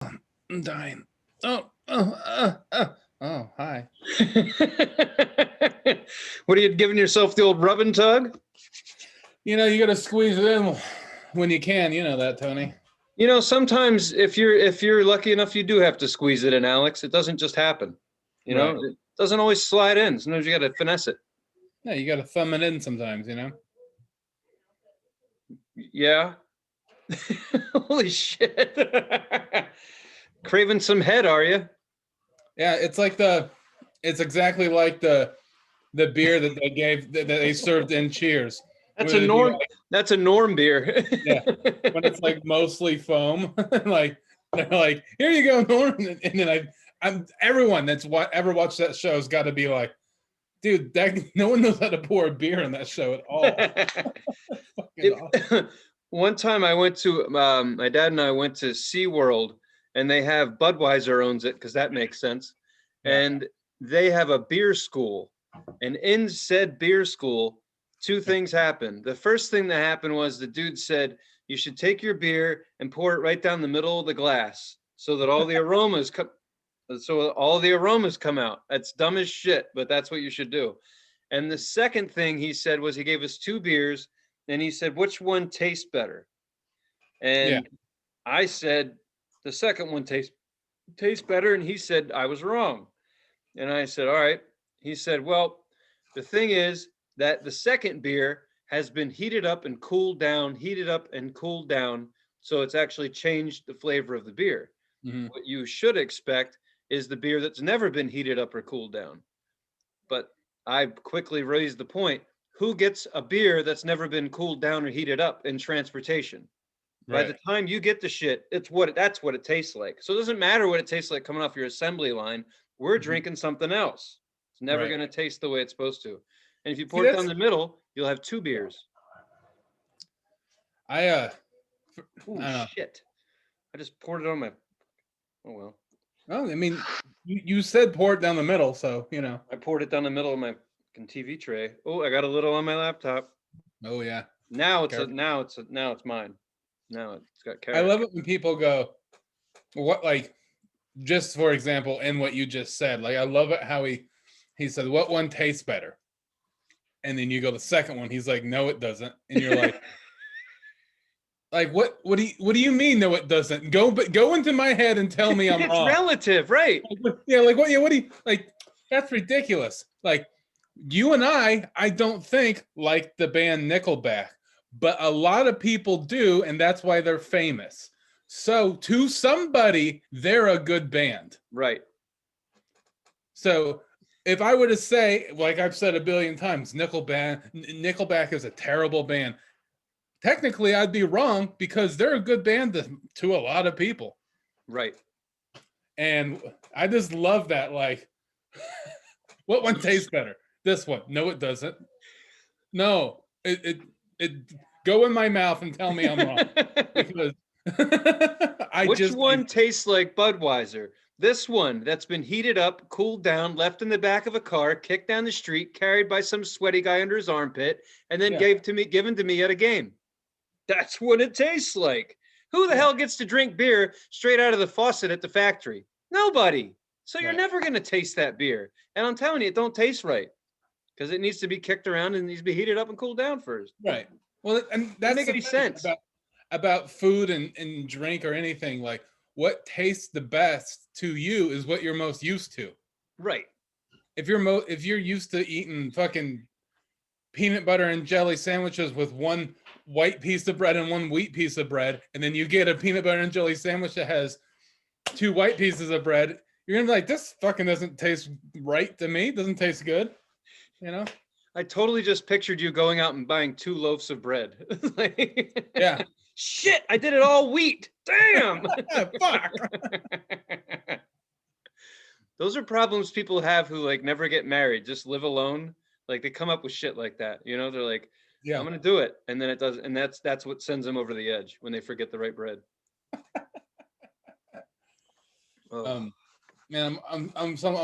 I'm dying. Oh, hi. What are you giving yourself the old rub and tug? You got to squeeze it in when you can. You know that, Tony. Sometimes if you're lucky enough, you do have to squeeze it in, Alex. It doesn't just happen. Right. It doesn't always slide in. Sometimes you got to finesse it. Yeah, you got to thumb it in sometimes. Yeah. Holy shit. Craving some head, are you? Yeah, it's exactly like the beer that they gave that they served in Cheers. That's a norm. That's a norm beer. Yeah, when it's like mostly foam, like they're like, "Here you go, Norm," and then everyone that's ever watched that show has got to be like, "Dude, no one knows how to pour a beer in that show at all." Awesome. One time I went to my dad and I went to SeaWorld, and they have Budweiser owns it because that makes sense, and they have a beer school, and in said beer school, two things happened. The first thing that happened was the dude said, you should take your beer and pour it right down the middle of the glass so that all the aromas come out. That's dumb as shit, but that's what you should do. And the second thing he said was he gave us two beers and he said, which one tastes better? And I said, the second one tastes better. And he said, I was wrong. And I said, all right. He said, well, the thing is that the second beer has been heated up and cooled down. So it's actually changed the flavor of the beer. Mm-hmm. What you should expect is the beer that's never been heated up or cooled down. But I quickly raised the point. Who gets a beer that's never been cooled down or heated up in transportation? Right. By the time you get the shit, that's what it tastes like. So it doesn't matter what it tastes like coming off your assembly line. We're drinking something else. It's never going to taste the way it's supposed to. And if you pour it down the middle, you'll have two beers. Oh, shit. I just poured it on my... Oh, well. Well, I mean, you said pour it down the middle, so, I poured it down the middle of my TV tray. Oh, I got a little on my laptop. Oh, yeah. Now it's mine. Now it's got carrot. I love it when people go, what, like, just for example, in what you just said, like, I love it how he said, what one tastes better? And then you go the second one, he's like, no, it doesn't. And you're like, like, what do you mean? No, it doesn't. Go into my head and tell me I'm wrong. It's relative, right? What do you, like, that's ridiculous. Like, you and I don't think like the band Nickelback, but a lot of people do, and that's why they're famous. So to somebody, they're a good band. Right. So if I were to say, like I've said a billion times, Nickelback is a terrible band, technically I'd be wrong because they're a good band to a lot of people. Right. And I just love that, like, what one tastes better? This one. No, it doesn't. No, it go in my mouth and tell me I'm wrong. Because Which one tastes like Budweiser? This one that's been heated up, cooled down, left in the back of a car, kicked down the street, carried by some sweaty guy under his armpit, and then given to me at a game. That's what it tastes like. Who the hell gets to drink beer straight out of the faucet at the factory? Nobody. So you're never going to taste that beer. And I'm telling you, it don't taste right. Because it needs to be kicked around and needs to be heated up and cooled down first. Right. Well, and that doesn't make any sense about food and drink or anything. Like, what tastes the best to you is what you're most used to. Right. If you're used to eating fucking peanut butter and jelly sandwiches with one white piece of bread and one wheat piece of bread, and then you get a peanut butter and jelly sandwich that has two white pieces of bread, you're gonna be like, this fucking doesn't taste right to me. It doesn't taste good. I totally just pictured you going out and buying 2 loaves of bread. Yeah. Shit, I did it all wheat. Damn. Fuck. Those are problems people have who like never get married, just live alone. Like they come up with shit like that. They're like, I'm going to do it. And then it does. And that's what sends them over the edge when they forget the right bread. Man, I'm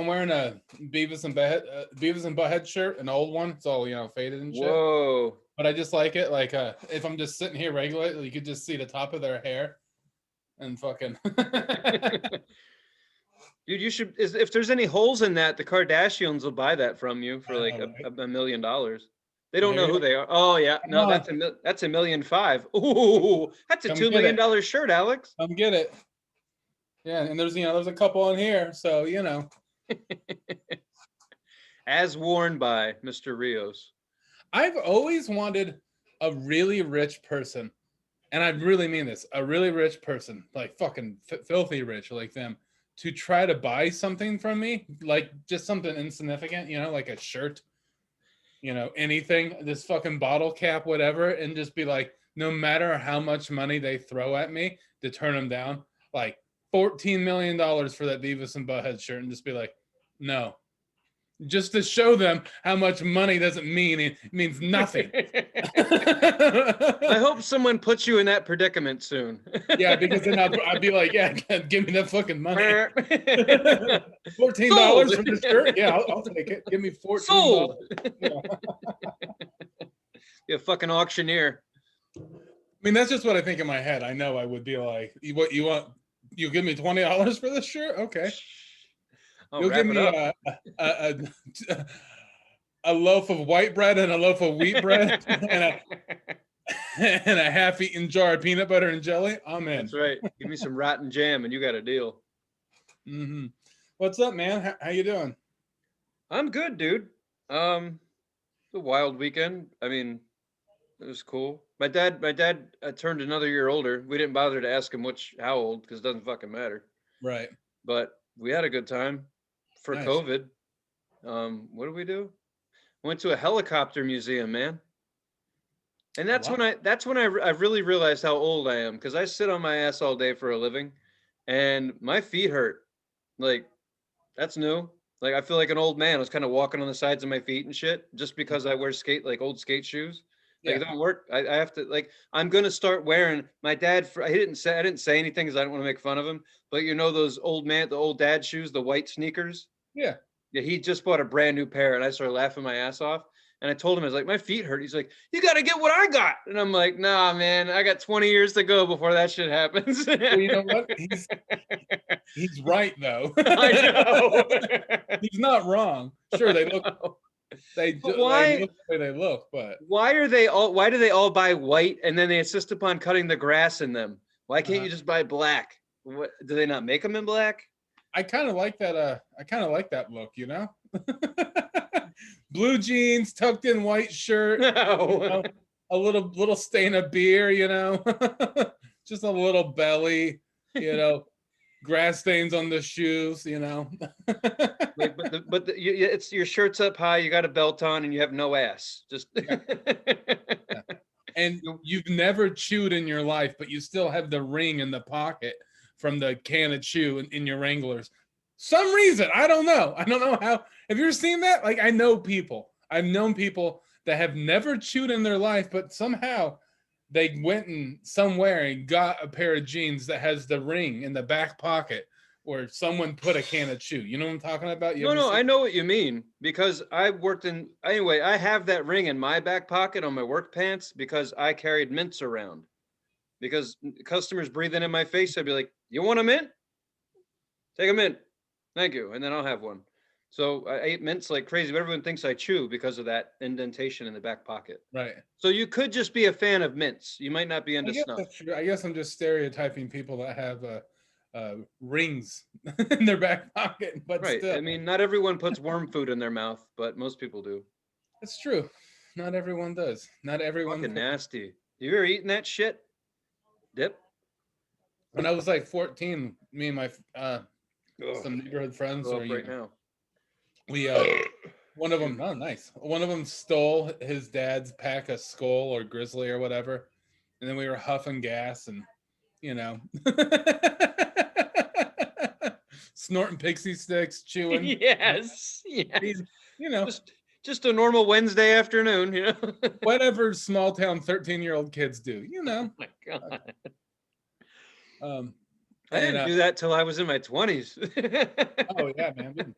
wearing a Beavis and Butthead shirt, an old one. It's all faded and shit. But I just like it. Like if I'm just sitting here regularly, you could just see the top of their hair, and fucking. Dude, you should. If there's any holes in that, the Kardashians will buy that from you for I like know, right? $1 million. They don't know Maybe who they are. Oh yeah, come no, on, that's $1.5 million. Ooh, that's a come $2 get it, million shirt, Alex. come get it. Yeah, and there's a couple on here, so As worn by Mr. Rios. I've always wanted a really rich person, and I really mean this, a really rich person, like fucking filthy rich, like them, to try to buy something from me, like just something insignificant, like a shirt, anything, this fucking bottle cap, whatever, and just be like, no matter how much money they throw at me to turn them down, like $14 million for that Beavis and Butthead shirt, and just be like, no. Just to show them how much money doesn't mean, it means nothing. I hope someone puts you in that predicament soon. Yeah, because then I'd be like, yeah, give me that fucking money. $14 for the shirt? Yeah, I'll take it. Give me $14. Sold. Yeah. You're a fucking auctioneer. I mean, that's just what I think in my head. I know I would be like, what you want? You give me $20 for this shirt? Okay. You'll give me a loaf of white bread and a loaf of wheat bread and a half-eaten jar of peanut butter and jelly. I'm in. That's right. Give me some rotten jam and you got a deal. Mm-hmm. What's up, man? How you doing? I'm good, dude. A wild weekend. I mean, it was cool. My dad turned another year older. We didn't bother to ask him how old because it doesn't fucking matter. Right. But we had a good time for Nice. COVID. What did we do? Went to a helicopter museum, man. And that's Wow. when I really realized how old I am because I sit on my ass all day for a living, and my feet hurt. Like, that's new. Like, I feel like an old man. I was kind of walking on the sides of my feet and shit just because I wear old skate shoes. Like, Yeah. it don't work. I have to, like, I'm gonna start wearing. My dad. I didn't say anything because I don't want to make fun of him. But those the old dad shoes, the white sneakers. Yeah. Yeah, he just bought a brand new pair, and I started laughing my ass off. And I told him, I was like, my feet hurt. He's like, you got to get what I got. And I'm like, nah, man, I got 20 years to go before that shit happens. Well, you know what? He's right though. I know. He's not wrong. Sure, they look. They look the way they look, but why do they all buy white and then they insist upon cutting the grass in them? Why can't you just buy black? What, do they not make them in black? I kind of like that. I kind of like that look, Blue jeans, tucked in white shirt, No. a little stain of beer, just a little belly, grass stains on the shoes, Like, it's your shirt's up high, you got a belt on, and you have no ass. Just yeah. And you've never chewed in your life, but you still have the ring in the pocket from the can of chew in your Wranglers. Some reason, I don't know how. Have you ever seen that? Like, I've known people that have never chewed in their life, but somehow they went somewhere and got a pair of jeans that has the ring in the back pocket where someone put a can of chew. You know what I'm talking about? No, I know what you mean because I have that ring in my back pocket on my work pants because I carried mints around. Because customers breathing in my face, I'd be like, you want a mint? Take a mint. Thank you. And then I'll have one. So I ate mints like crazy, but everyone thinks I chew because of that indentation in the back pocket. Right. So you could just be a fan of mints. You might not be into snuff. That's true. I guess I'm just stereotyping people that have rings in their back pocket, but right. still. I mean, not everyone puts worm food in their mouth, but most people do. That's true. Not everyone does. Not everyone. Fucking nasty. You ever eaten that shit? Dip? When I was like 14, me and my some neighborhood friends right now. We one of them, oh nice. One of them stole his dad's pack of Skull or Grizzly or whatever. And then we were huffing gas and snorting pixie sticks, chewing. Yes. Just a normal Wednesday afternoon, Whatever small town 13-year-old kids do, Oh my God. I didn't do that till I was in my 20s. Oh yeah, man.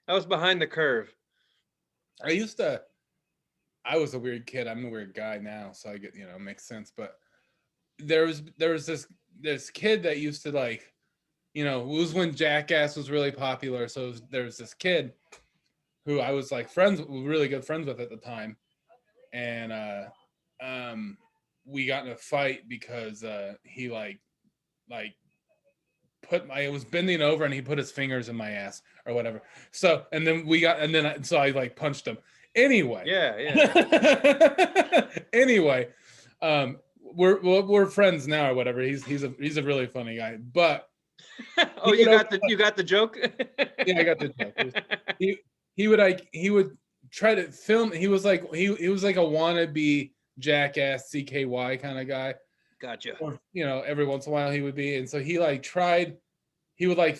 I was behind the curve. I was a weird kid. I'm a weird guy now, so I get, it makes sense. But there was this this kid that used to like, it was when Jackass was really popular. So there was this kid who I was like really good friends with at the time, and we got in a fight because he like I was bending over and he put his fingers in my ass or whatever. So and then so I like punched him. Anyway. Yeah. Anyway, we're friends now or whatever. He's a really funny guy. But oh, you got the joke? Yeah, I got the joke. He would try to film. He was like a wannabe Jackass CKY kind of guy. Gotcha. Or every once in a while he would be, and so he like tried. He would like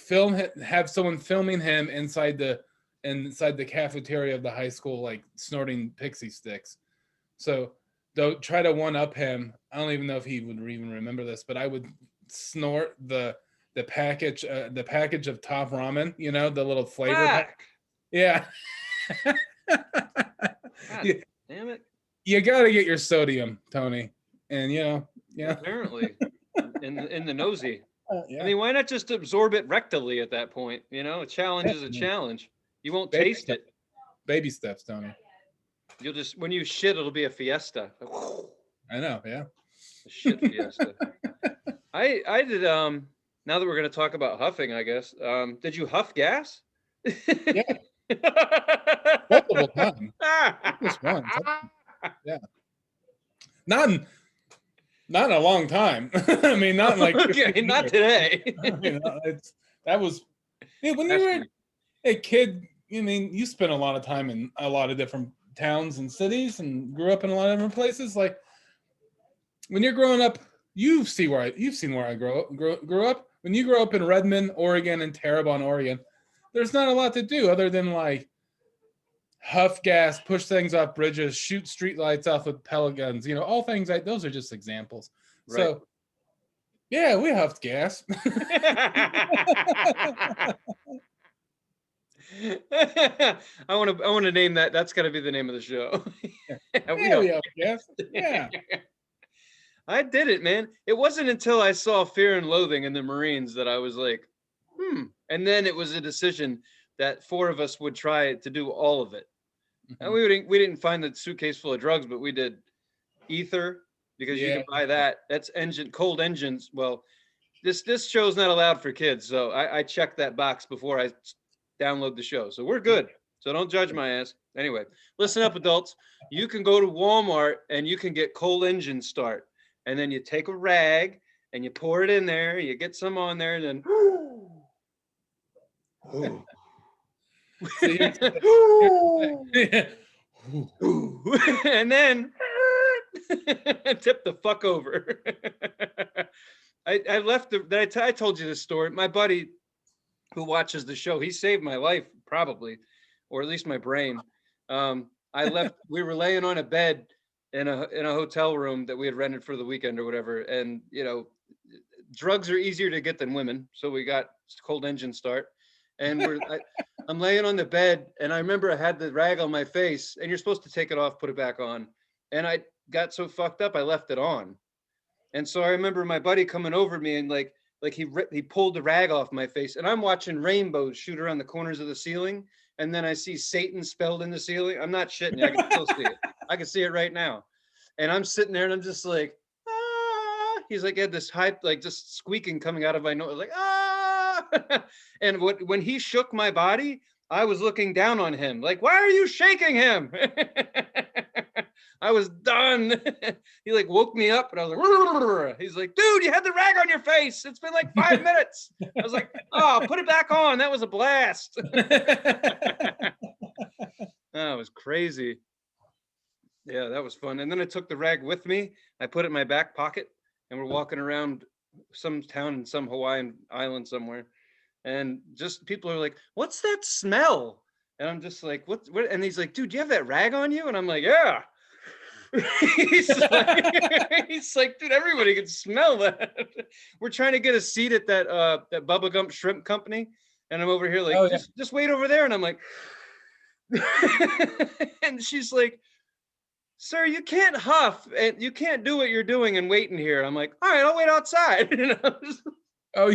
have someone filming him inside the cafeteria of the high school, like snorting pixie sticks. So they'll try to one up him. I don't even know if he would even remember this, but I would snort the package of top ramen, the little flavor pack. Yeah. God damn it. You got to get your sodium, Tony. And apparently in the nosy. Yeah. I mean, why not just absorb it rectally at that point? A challenge is a challenge. You won't taste it. Baby steps, Tony. You'll just, when you shit, it'll be a fiesta. I know, yeah. A shit fiesta. I did, now that we're going to talk about huffing, I guess, did you huff gas? Yeah. Multiple times. Just once. Yeah. Not in a long time. I mean, not like okay, not today. That was when you were a kid. I mean, you spent a lot of time in a lot of different towns and cities, and grew up in a lot of different places. Like when you're growing up, you've seen where I grew up. When you grow up in Redmond, Oregon, and Terrebonne, Oregon, there's not a lot to do other than like huff gas, push things off bridges, shoot street lights off with pellet guns. All things like those are just examples. Right. So, yeah, we huffed gas. I want to name that. That's got to be the name of the show. we huffed gas. Yeah. I did it, man. It wasn't until I saw Fear and Loathing in the Marines that I was like, And then it was a decision that 4 of us would try to do all of it. And we didn't find the suitcase full of drugs, but we did ether, because you can buy that. That's cold engines. Well, this show's not allowed for kids, so I checked that box before I download the show. So we're good. So don't judge my ass. Anyway, listen up, adults. You can go to Walmart and you can get cold engine start. And then you take a rag and you pour it in there. You get some on there, and then and then tip the fuck over. I left I told you this story. My buddy who watches the show, he saved my life, probably, or at least my brain. I left. We were laying on a bed in a hotel room that we had rented for the weekend or whatever, and drugs are easier to get than women, so we got cold engine start. And I'm laying on the bed, and I remember I had the rag on my face, and you're supposed to take it off, put it back on. And I got so fucked up, I left it on. And so I remember my buddy coming over me, and like he pulled the rag off my face, and I'm watching rainbows shoot around the corners of the ceiling. And then I see Satan spelled in the ceiling. I'm not shitting you. I can still see it. I can see it right now. And I'm sitting there, and I'm just like, ah. He's like, had this hype, like just squeaking coming out of my nose, like, ah. And when he shook my body, I was looking down on him, like, why are you shaking him? I was done. He like woke me up, and I was like, he's like, dude, you had the rag on your face. It's been like 5 minutes. I was like, oh, put it back on. That was a blast. Oh, it was crazy. Yeah, that was fun. And then I took the rag with me. I put it in my back pocket, and we're walking around some town in some Hawaiian island somewhere. And just people are like, what's that smell? And I'm just like, what? And he's like, dude, do you have that rag on you? And I'm like, yeah. he's like, dude, everybody can smell that. We're trying to get a seat at that Bubba Gump Shrimp Company. And I'm over here like, just wait over there. And I'm like, and she's like, sir, you can't huff and you can't do what you're doing and wait in here. I'm like, all right, I'll wait outside. Oh,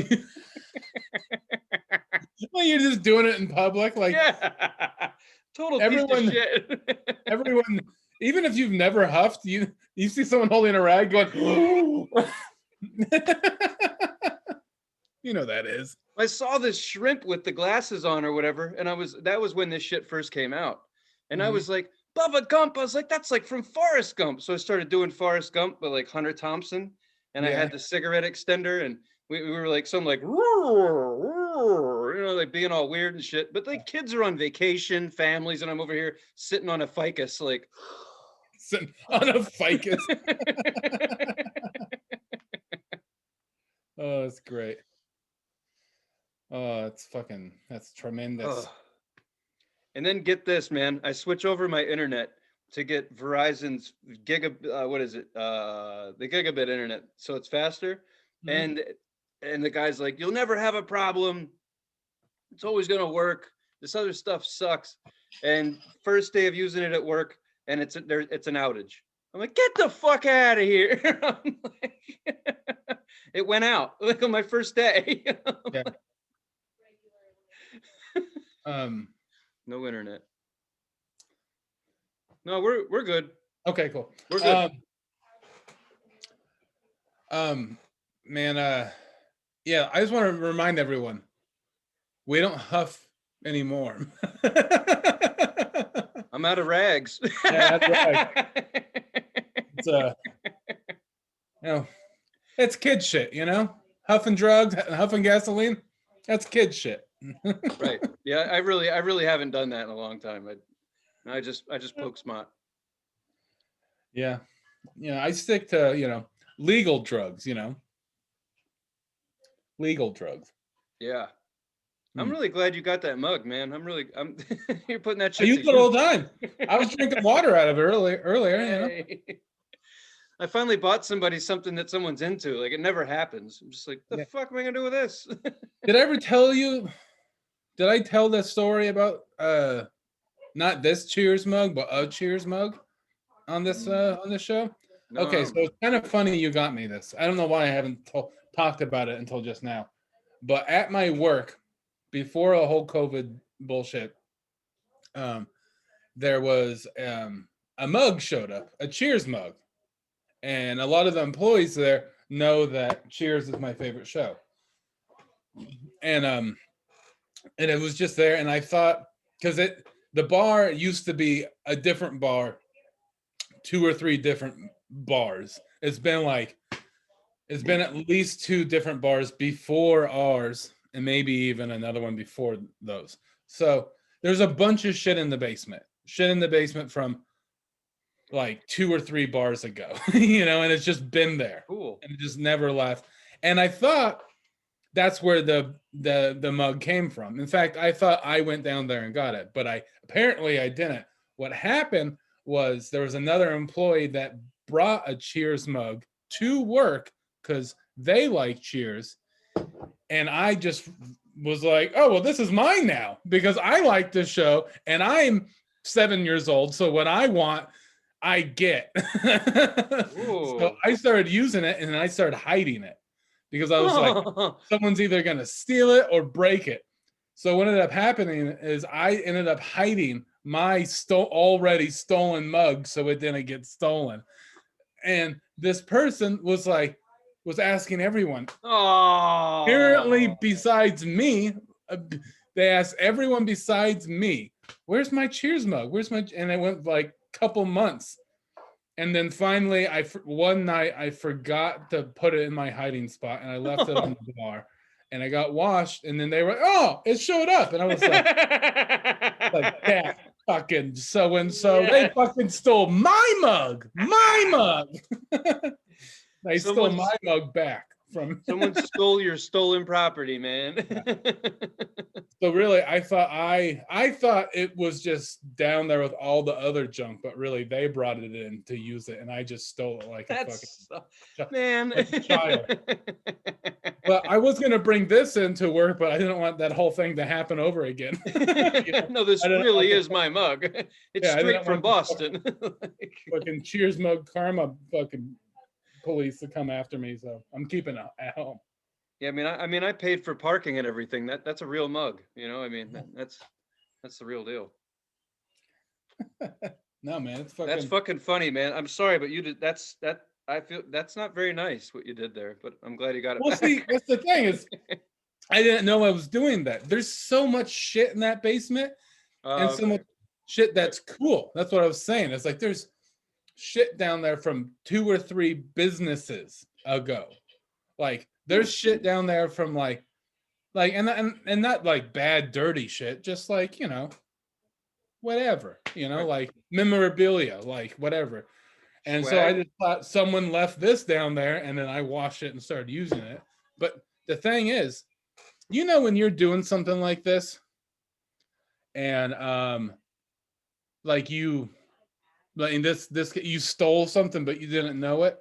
well, you're just doing it in public, like Yeah. Total piece of everyone, shit. everyone. Even if you've never huffed, you see someone holding a rag going, you know that is. I saw this shrimp with the glasses on or whatever, and that was when this shit first came out. And I Mhm. was like, Bubba Gump. I was like, that's like from Forrest Gump. So I started doing Forrest Gump, but like Hunter Thompson. And I Yeah. had the cigarette extender, and we were like some like roar, roar, you know, like being all weird and shit. But like kids are on vacation, families, and I'm over here sitting on a ficus, like Sitting on a ficus. Oh, it's great. Oh, that's tremendous. Ugh. And then get this, man. I switch over my internet to get Verizon's what is it? The gigabit internet. So it's faster. Mhm. And the guy's like, you'll never have a problem. It's always gonna work. This other stuff sucks. And first day of using it at work, and it's an outage. I'm like, get the fuck out of here. I'm like, it went out like on my first day. Yeah. Um. No internet. No, we're good. Okay. Cool. We're good. Man. Yeah. I just want to remind everyone, we don't huff anymore. I'm out of rags. Yeah, that's right. It's you know, it's kid shit. You know, huffing drugs, huffing gasoline. That's kid shit. Right. Yeah, I really haven't done that in a long time. I just poke smart. Yeah. I stick to, legal drugs, legal drugs. Yeah. I'm Hmm. really glad you got that mug, man. You're putting that I shit use to it all use. the time. I was drinking water out of it earlier, Hey. I finally bought somebody something that someone's into. Like it never happens. I'm just like, the Yeah. fuck am I gonna do with this? Did I ever tell you, did I tell the story about not this Cheers mug, but a Cheers mug on this show? Okay, so No. it's kind of funny you got me this. I don't know why I haven't talked about it until just now. But at my work, before a whole COVID bullshit, um, there was a mug showed up, a Cheers mug. And a lot of the employees there know that Cheers is my favorite show. And it was just there, and I thought, because the bar used to be a different bar, 2 or 3 different bars. It's been at least 2 different bars before ours, and maybe even another one before those. So there's a bunch of shit in the basement. Shit in the basement from like 2 or 3 bars ago, and it's just been there. Cool. And it just never left. And I thought that's where the mug came from. In fact, I thought I went down there and got it, but apparently I didn't. What happened was there was another employee that brought a Cheers mug to work because they like Cheers, and I just was like, oh well, this is mine now because I like this show and I'm 7 years old, so what I want I get. So I started using it and I started hiding it because I was like, someone's either going to steal it or break it. So what ended up happening is I ended up hiding my already stolen mug so it didn't get stolen. And this person was asking everyone. Oh. Apparently, besides me, they asked everyone besides me, "Where's my Cheers mug? Where's my?" And it went like a couple months, and then finally, one night I forgot to put it in my hiding spot, and I left it on the bar, and I got washed, and then they were, "Oh, it showed up," and I was like, "That fucking so and so, they fucking stole my mug, my mug." They stole my mug back from. Someone stole your stolen property, man. So really, I thought it was just down there with all the other junk, but really they brought it in to use it, and I just stole it like a fucking That's man. like a child. But I was gonna bring this into work, but I didn't want that whole thing to happen over again. You know? No, this I didn't really want is my mug. It's yeah, I straight didn't from want Boston. fucking Cheers mug karma fucking police to come after me, so I'm keeping it at home. Yeah, I mean, I paid for parking and everything. That's a real mug, you know. I mean, that's the real deal. No, man, it's That's fucking. fucking funny, man. I'm sorry, but you did that. I feel that's not very nice what you did there, but I'm glad you got it Well, see, back. that's the thing is, I didn't know I was doing that. There's so much shit in that basement, and so much Okay. shit Right. that's cool. That's what I was saying. It's like there's shit down there from 2 or 3 businesses ago. Like there's shit down there from like and not like bad dirty shit, just like, whatever, Right. like memorabilia, like whatever. And so I Swag. just thought someone left this down there and then I washed it and started using it. But the thing is, when you're doing something like this and like you like in this you stole something but you didn't know it,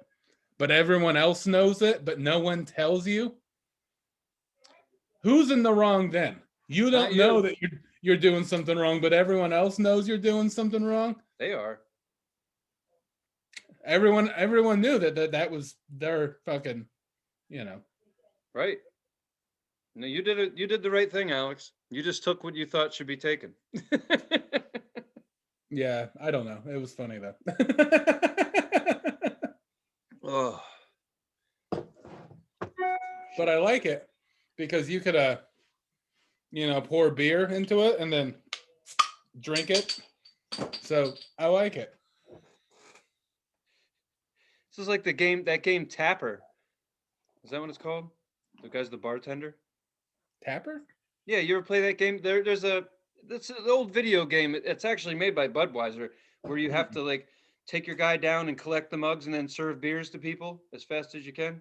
but everyone else knows it, but no one tells you, who's in the wrong then? You Not don't know you. that you're doing something wrong, but everyone else knows you're doing something wrong. They are. Everyone knew that was their fucking, you know. Right. No, you did it. You did the right thing, Alex. You just took what you thought should be taken. Yeah, I don't know. It was funny though. Oh, But I like it because you could pour beer into it and then drink it. So I like it. this is like that game Tapper. Is that what it's called? The guy's the bartender. Tapper? Yeah, you ever play that game? That's an old video game. It's actually made by Budweiser, where you have to like take your guy down and collect the mugs and then serve beers to people as fast as you can.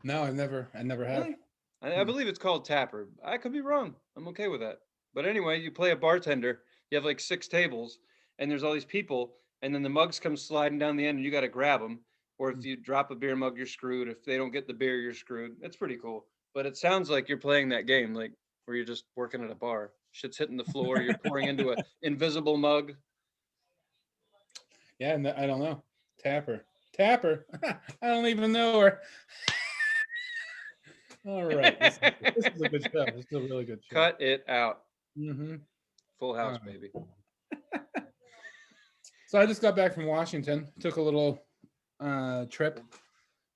No, I never have. Really? I believe it's called Tapper. I could be wrong. I'm okay with that. But anyway, you play a bartender. You have like 6 tables, and there's all these people, and then the mugs come sliding down the end, and you got to grab them. Or if you drop a beer mug, you're screwed. If they don't get the beer, you're screwed. It's pretty cool. But it sounds like you're playing that game, like where you're just working at a bar. Shit's hitting the floor. You're pouring into an invisible mug. Yeah, I don't know. Tapper. I don't even know her. All right. This is a good show. This is a really good show. Cut it out. Mm-hmm. Full house, baby. So I just got back from Washington. Took a little trip.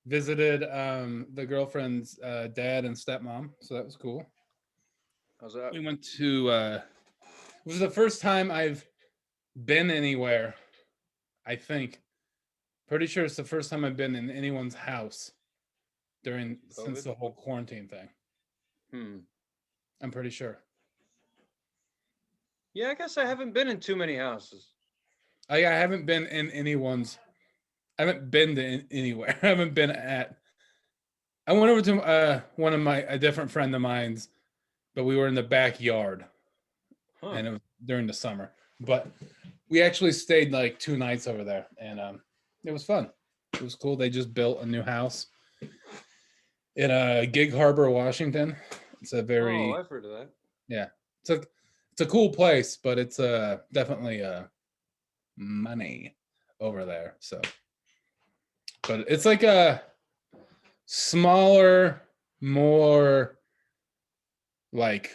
Visited the girlfriend's dad and stepmom. So that was cool. How's that? We went to it was the first time I've been anywhere, I think. Pretty sure it's the first time I've been in anyone's house since the whole quarantine thing. I'm pretty sure. Yeah, I guess I haven't been in too many houses. I haven't been in anyone's. I haven't been to anywhere. I haven't been at. I went over to one of a different friend of mine's, but we were in the backyard, and it was during the summer. But we actually stayed like 2 nights over there, and it was fun. It was cool. They just built a new house in Gig Harbor, Washington. It's a very I've heard of that. Yeah, it's a cool place, but it's definitely money over there. So, but it's like a smaller, more like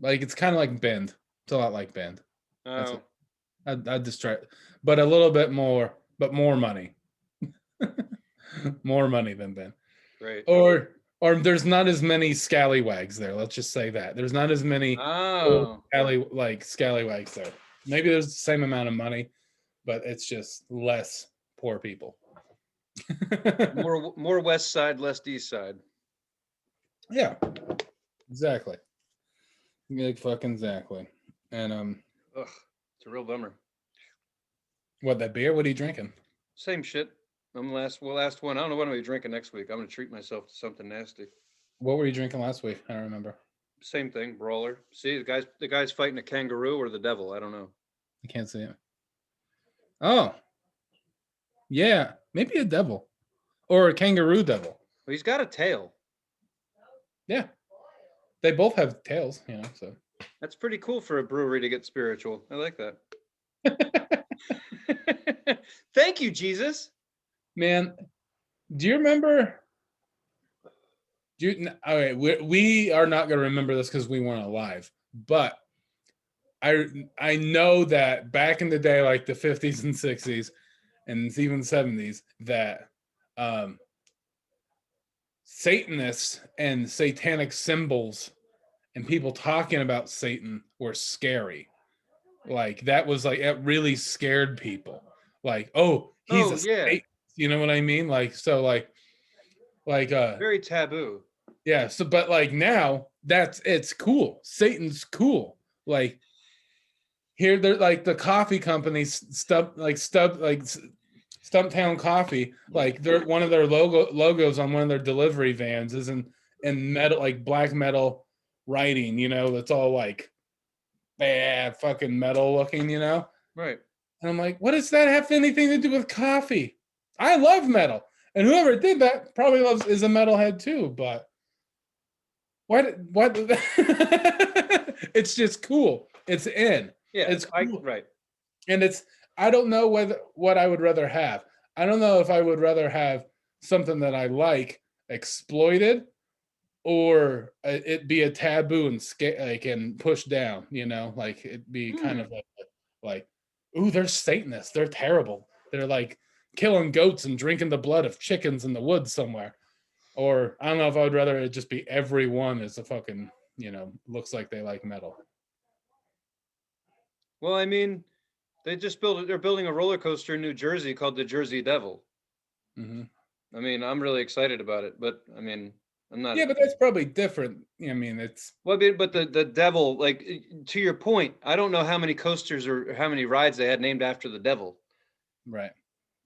it's kind of like Bend. It's a lot like Bend. Oh, I'd just try, but a little bit more, but more money, more money than Bend. right. Or there's not as many scallywags there. Let's just say that there's not as many scallywags there. Maybe there's the same amount of money, but it's just less poor people. more west side, less east side. Yeah, exactly. Fucking exactly. And Ugh, it's a real bummer. what, that beer? What are you drinking? Same shit. Last one. I don't know what I'm gonna be drinking next week. I'm gonna treat myself to something nasty. What were you drinking last week? I don't remember. Same thing, brawler. See, the guy's fighting a kangaroo or the devil. I don't know. I can't see it. Oh, yeah, maybe a devil or a kangaroo devil. Well, he's got a tail. Yeah, they both have tails, you know. So That's pretty cool for a brewery to get spiritual. I like that. Thank you, Jesus. man, do you remember? Okay, we are not going to remember this because we weren't alive, but I know that back in the day, like the 50s and 60s, and even 70s, that um, Satanists and satanic symbols and people talking about Satan were scary. Like that was like it really scared people. Like, oh, he's Oh a yeah, Satan. You know what I mean? Like so, like very taboo. yeah. So, but like now, it's cool. Satan's cool. Like here, they're like the coffee companies, Stumptown Coffee. Like they're one of their logos on one of their delivery vans is in metal, like black metal writing. You know, that's all like bad fucking metal looking. You know. Right. And I'm like, what does that have anything to do with coffee? I love metal. And whoever did that probably is a metalhead too, but what it's just cool. It's in. Yeah. It's cool. Right. And I don't know what I would rather have. I don't know if I would rather have something that I like exploited or it be a taboo and pushed down, you know, like it be kind of like, ooh, they're Satanists. They're terrible. They're like killing goats and drinking the blood of chickens in the woods somewhere. Or I don't know if I would rather it just be everyone is a fucking, you know, looks like they like metal. Well, I mean, they're building a roller coaster in New Jersey called the Jersey Devil. Mm-hmm. I mean, I'm really excited about it, but I mean, I'm not. Yeah, but that's probably different. I mean, it's Well, I mean, but the devil, like to your point, I don't know how many coasters or how many rides they had named after the devil. right.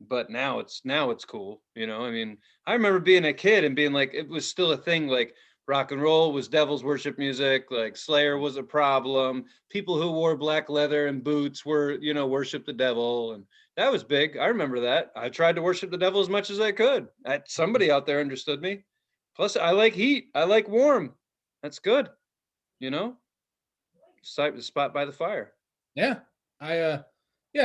But now it's cool, you know. I mean, I remember being a kid and being like, it was still a thing. Like rock and roll was devil's worship music. Like Slayer was a problem. People who wore black leather and boots were, worship the devil, and that was big. I remember that. I tried to worship the devil as much as I could. Somebody out there understood me. Plus, I like heat. I like warm. That's good, you know. Spot by the fire. Yeah. Yeah,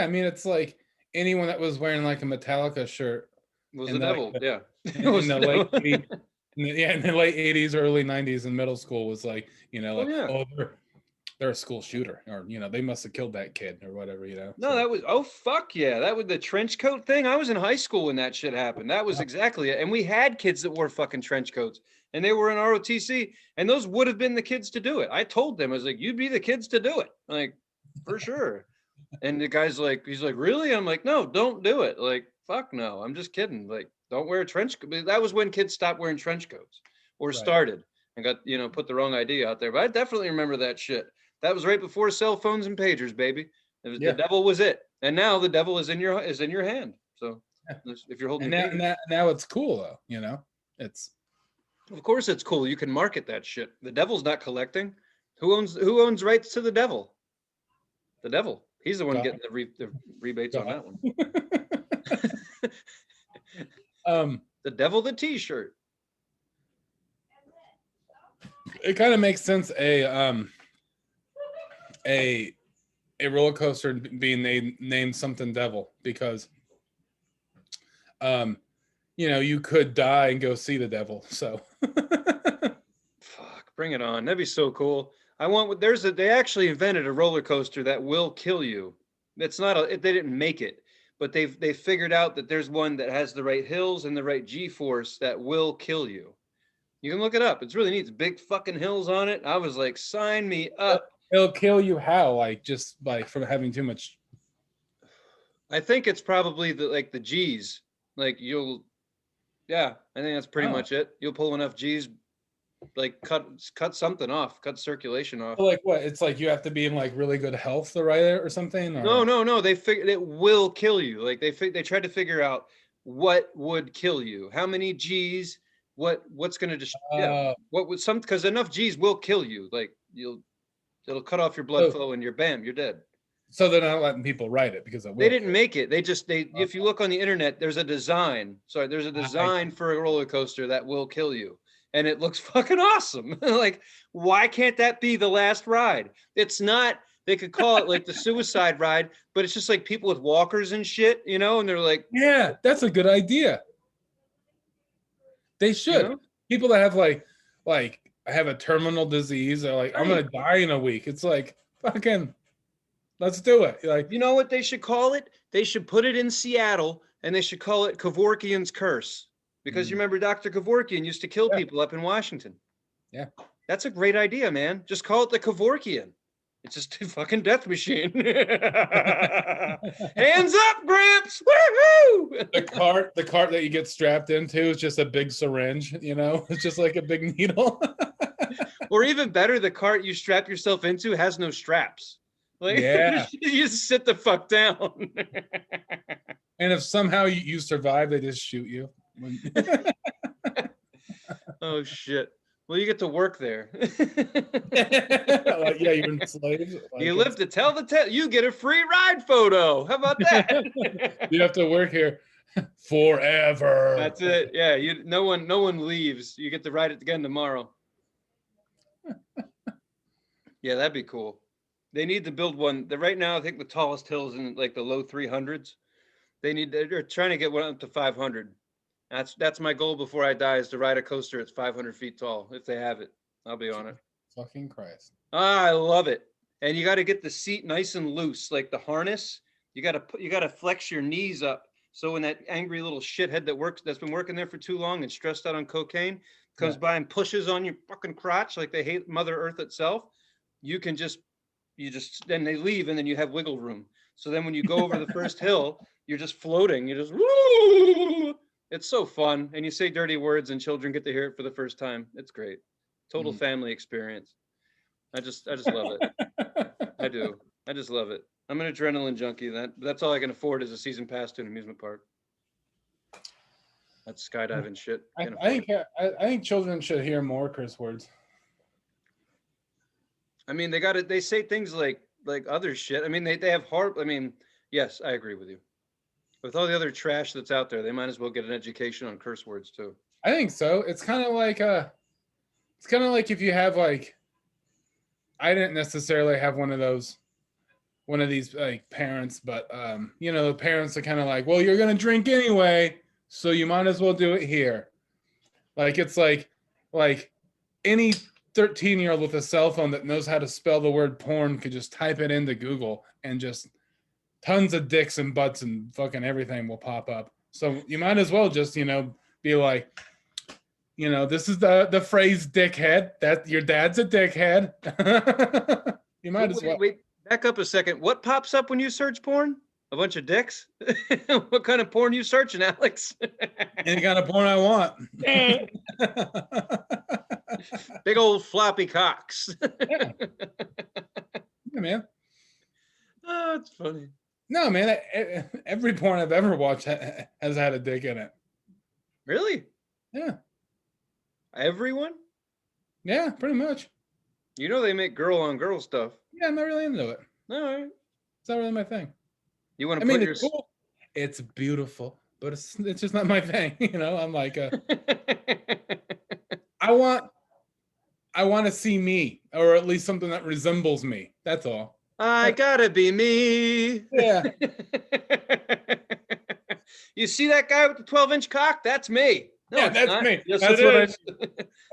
I mean it's like anyone that was wearing like a Metallica shirt Was in the the, like devil? Yeah. It in was the the late devil. 80s, in the late 80s, early 90s in middle school was like, you know, Oh like, yeah. oh, they're a school shooter, or you know, they must have killed that kid or whatever, you know. No, So that was oh fuck yeah. That was the trench coat thing. I was in high school when that shit happened. That was yeah. exactly it. And we had kids that wore fucking trench coats and they were in ROTC and those would have been the kids to do it. I told them, I was like, you'd be the kids to do it. Like, for sure. And the guy's like, he's like, really? I'm like, no, don't do it. Like, fuck no. I'm just kidding. Like, don't wear a trench coat. That was when kids stopped wearing trench coats or Right. started and got, put the wrong idea out there. But I definitely remember that shit. That was right before cell phones and pagers, baby. The Yeah. devil was it, and now the devil is in your hand. So Yeah. if you're holding And a now, pager, now it's cool though, you know. It's of course it's cool. You can market that shit. The devil's not collecting. Who owns rights to the devil? The devil. He's the one God. getting the rebates on God. that one. um The devil, the T-shirt. it kind of makes sense a roller coaster being named something devil because you know, you could die and go see the devil. So Fuck, bring it on. That'd be so cool. They actually invented a roller coaster that will kill you. It's not they didn't make it, but they figured out that there's one that has the right hills and the right G-force that will kill you. You can look it up. It's really neat. It's big fucking hills on it. I was like, sign me up. it'll kill you how? Like just by from having too much. I think it's probably the G's. Like yeah, I think that's pretty Oh. much it. You'll pull enough G's, like cut something off, cut circulation off. So like what? It's like you have to be in like really good health to ride it or something? Or No. They figured it will kill you. Like they tried to figure out what would kill you, how many G's what's going to just what would some because enough G's will kill you. Like it'll cut off your blood flow and you're dead. So they're not letting people ride it because they didn't make it. If you look on the internet, there's a design. Sorry, there's a design for a roller coaster that will kill you. And it looks fucking awesome. Like, why can't that be the last ride? It's not, they could call it like the suicide ride, but it's just like people with walkers and shit, you know? And they're like, yeah, that's a good idea. They should. You know? People that have like have a terminal disease are like, I'm going to die in a week. It's like, fucking, let's do it. Like, you know what they should call it? They should put it in Seattle and they should call it Kevorkian's Curse. Because you remember Dr. Kevorkian used to kill people up in Washington. Yeah. That's a great idea, man. Just call it the Kevorkian. It's just a fucking death machine. Hands up, Gramps! Woohoo! The cart that you get strapped into is just a big syringe, you know? It's just like a big needle. Or even better, the cart you strap yourself into has no straps. Like, you just sit the fuck down. And if somehow you survive, they just shoot you. Oh shit. Well, you get to work there. Like, yeah, you're enslaved. Like, you live to tell the tale. You get a free ride photo. How about that? You have to work here forever. That's it. Yeah, no one leaves. You get to ride it again tomorrow. Yeah, that'd be cool. They need to build one. Right now, I think the tallest hill is in like the low 300s. They're trying to get one up to 500. That's my goal before I die, is to ride a coaster that's 500 feet tall. If they have it, I'll be on it. Fucking Christ. I love it. And you got to get the seat nice and loose, like the harness. You got to flex your knees up. So when that angry little shithead that's been working there for too long and stressed out on cocaine comes by and pushes on your fucking crotch like they hate Mother Earth itself, then they leave and then you have wiggle room. So then when you go over the first hill, you're just floating. You just woo! It's so fun, and you say dirty words, and children get to hear it for the first time. It's great, total family experience. I just love it. I do. I just love it. I'm an adrenaline junkie. That's all I can afford is a season pass to an amusement park. That's skydiving shit. I think children should hear more curse words. I mean, they say things like other shit. I mean, they have I mean, yes, I agree with you. With all the other trash that's out there, they might as well get an education on curse words too. I think so. It's kind of like if you have like, I didn't necessarily have one of these like parents, but you know, the parents are kind of like, well, you're gonna drink anyway, so you might as well do it here. Like, it's like any 13-year-old with a cell phone that knows how to spell the word porn could just type it into Google and just tons of dicks and butts and fucking everything will pop up. So you might as well just, you know, be like, you know, this is the phrase dickhead. That your dad's a dickhead. You might as well. Wait, back up a second. What pops up when you search porn? A bunch of dicks? What kind of porn are you searching, Alex? Any kind of porn I want. Big old floppy cocks. Yeah, man. Oh, it's funny. No, man. Every porn I've ever watched has had a dick in it. Really? Yeah. Everyone? Yeah, pretty much. You know they make girl on girl stuff. Yeah, I'm not really into it. All right. It's not really my thing. You want to put it's cool. It's beautiful, but it's just not my thing. You know, I'm like, I want to see me, or at least something that resembles me. That's all. I gotta be me. Yeah. You see that guy with the 12-inch cock? That's me. No, yeah, that's me. Yes, that's what it is.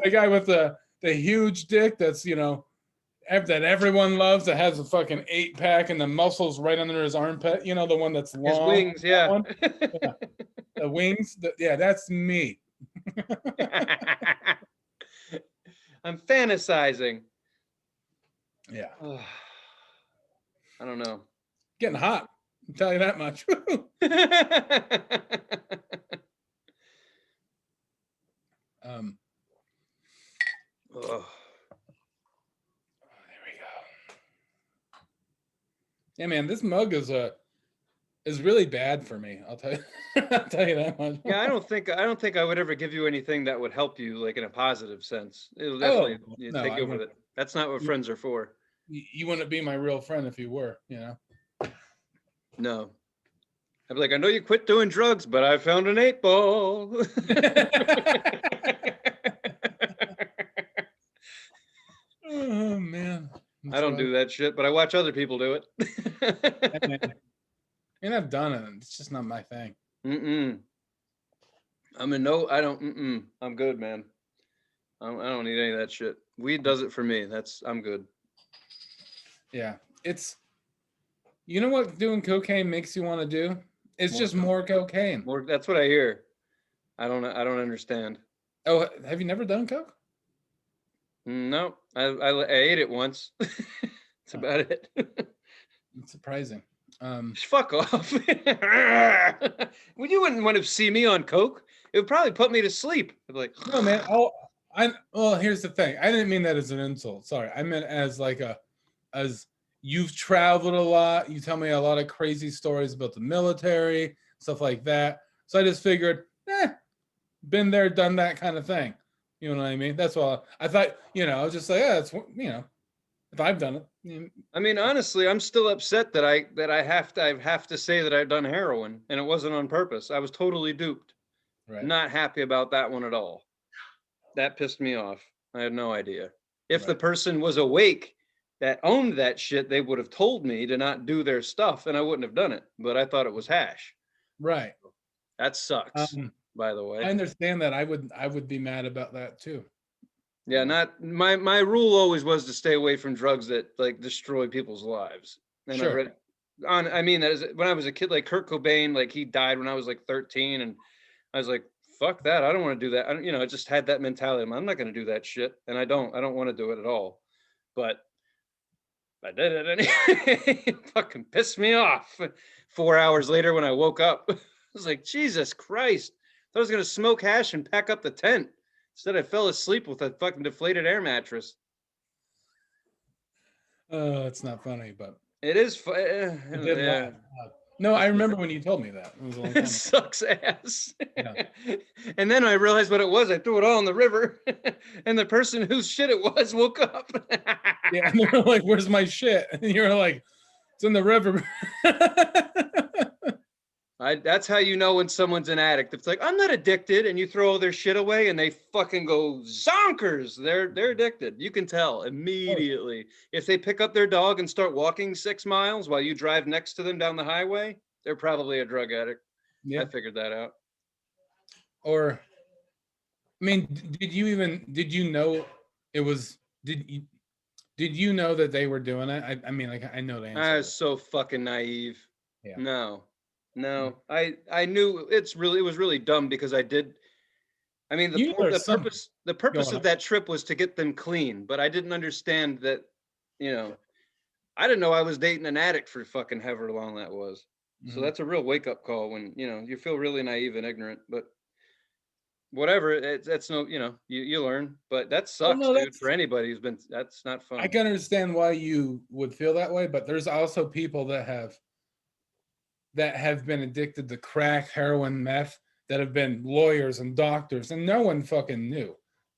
A guy with the huge dick that's, you know, that everyone loves, that has a fucking 8-pack and the muscles right under his armpit. You know, the one that's long. His wings, yeah. Yeah. The wings. Yeah, that's me. I'm fantasizing. Yeah. I don't know. Getting hot. I'll tell you that much. Oh. There we go. Yeah, man, this mug is is really bad for me. I'll tell you. I'll tell you that much. Yeah, I don't think I would ever give you anything that would help you, like, in a positive sense. It'll definitely, Oh no, take I you over wouldn't. that. That's not what friends are for. You wouldn't be my real friend if you were. No. I'd be like, I know you quit doing drugs, but I found an 8 ball. Oh man, I that's don't right. do that shit, but I watch other people do I it. mean, I've done it. It's just not my thing. Mm-mm. I don't. I'm good, man. I don't need any of that shit. Weed does it for me. I'm good. Yeah, it's you know what doing cocaine makes you want to do? It's More, just more cocaine. more. That's what I hear. I don't understand. Oh, have you never done coke? No, I ate it once. That's Oh, about it. it's surprising. Fuck off. Well, you wouldn't want to see me on coke. It would probably put me to sleep. I'd be like, No, man. Well, here's the thing. I didn't mean that as an insult. Sorry, I meant as like as you've traveled a lot. You tell me a lot of crazy stories about the military, stuff like that. So I just figured, been there, done that kind of thing. You know what I mean? That's all. I thought. I was just like, yeah, it's if I've done it. I mean, honestly, I'm still upset that I have to say that I've done heroin and it wasn't on purpose. I was totally duped. Right, Not happy about that one at all. That pissed me off. I had no idea. If the right, person was awake that owned that shit, they would have told me to not do their stuff and I wouldn't have done it. But I thought it was hash. right. That sucks, by the I way. understand that. I would be mad about that too. Yeah, not my rule always was to stay away from drugs that like destroy people's lives. And I Sure. read on I mean that is when I was a kid, like Kurt Cobain, like he died when I was like 13, and I was like, fuck that. I don't want to do that. I just had that mentality. I'm not going to do that shit. And I don't want to do it at all. But I did it anyway. It fucking pissed me off. 4 hours later when I woke up, I was like, Jesus Christ. I thought I was going to smoke hash and pack up the tent. Instead, I fell asleep with a fucking deflated air mattress. It's not funny, but It is, I did yeah. laugh. No, I remember when you told me that. It was a long time It ago. sucks ass. Yeah. And then I realized what it was. I threw it all in the river, and the person whose shit it was woke up. Yeah, and they were like, "Where's my shit?" And you're like, "It's in the river." That's how you know when someone's an addict. It's like, I'm not addicted, and you throw all their shit away, and they fucking go zonkers. They're addicted. You can tell immediately. If they pick up their dog and start walking 6 miles while you drive next to them down the highway, they're probably a drug addict. I Yeah. figured that out. Or, I mean, did you know it was? Did you know that they were doing it? I mean, like I know the I answer. was so fucking naive. Yeah. No, Mm. no. I knew it was really dumb because I did. I mean, You know the there's something purpose going of on. that trip was to get them clean, but I didn't understand that, you know, I didn't know I was dating an addict for fucking however long that was. So Mhm. that's a real wake up call when, you feel really naive and ignorant, but whatever, that's no, you learn, but that Well, sucks, no, dude, for that's anybody that's not I fun. can understand why you would feel that way, but there's also people that have been addicted to crack, heroin, meth, that have been lawyers and doctors, and no one fucking knew,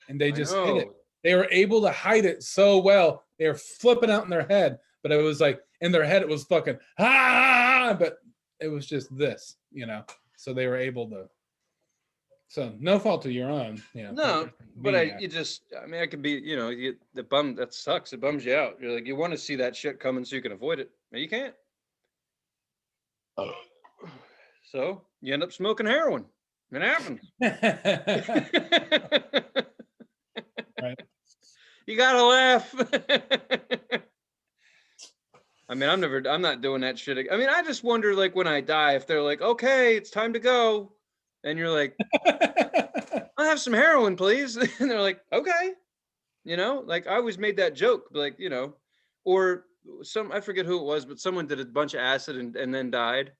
and they I just hid it. know. They were able to hide it so well. They were flipping out in their head, but it was like in their head it was fucking but it was just this. So they were able to. So no fault of your own. That No, person but being that. I mean, I could be, the bum that sucks. It bums you out. You're like, you want to see that shit coming so you can avoid it. But you can't. So you end up smoking heroin. It happens. Right. You gotta laugh. I mean, I'm not doing that shit. I mean, I just wonder, like, when I die, if they're like, okay, it's time to go. And you're like, I'll have some heroin, please. And they're like, okay. Like I always made that joke, like, or I forget who it was, but someone did a bunch of acid and then died.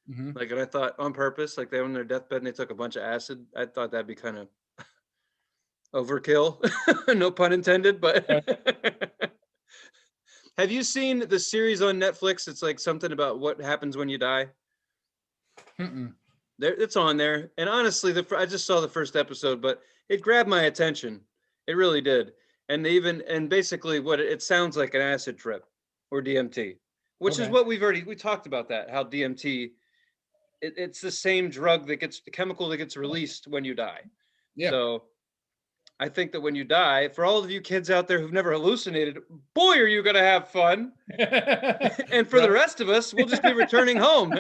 Mhm. Like, and I thought on purpose, like they were on their deathbed and they took a bunch of acid. I thought that'd be kind of overkill. No pun intended, but Right. have you seen the series on Netflix? It's like something about what happens when you die. There, it's on there. And honestly, I just saw the first episode, but it grabbed my attention. It really did. And basically what it sounds like an acid trip or DMT, which is Okay. what we talked about that, how DMT, it's the same drug that gets the chemical that gets released when you die. Yeah. So I think that when you die, for all of you kids out there who've never hallucinated, boy, are you going to have fun. And for the rest of us, we'll just be returning home.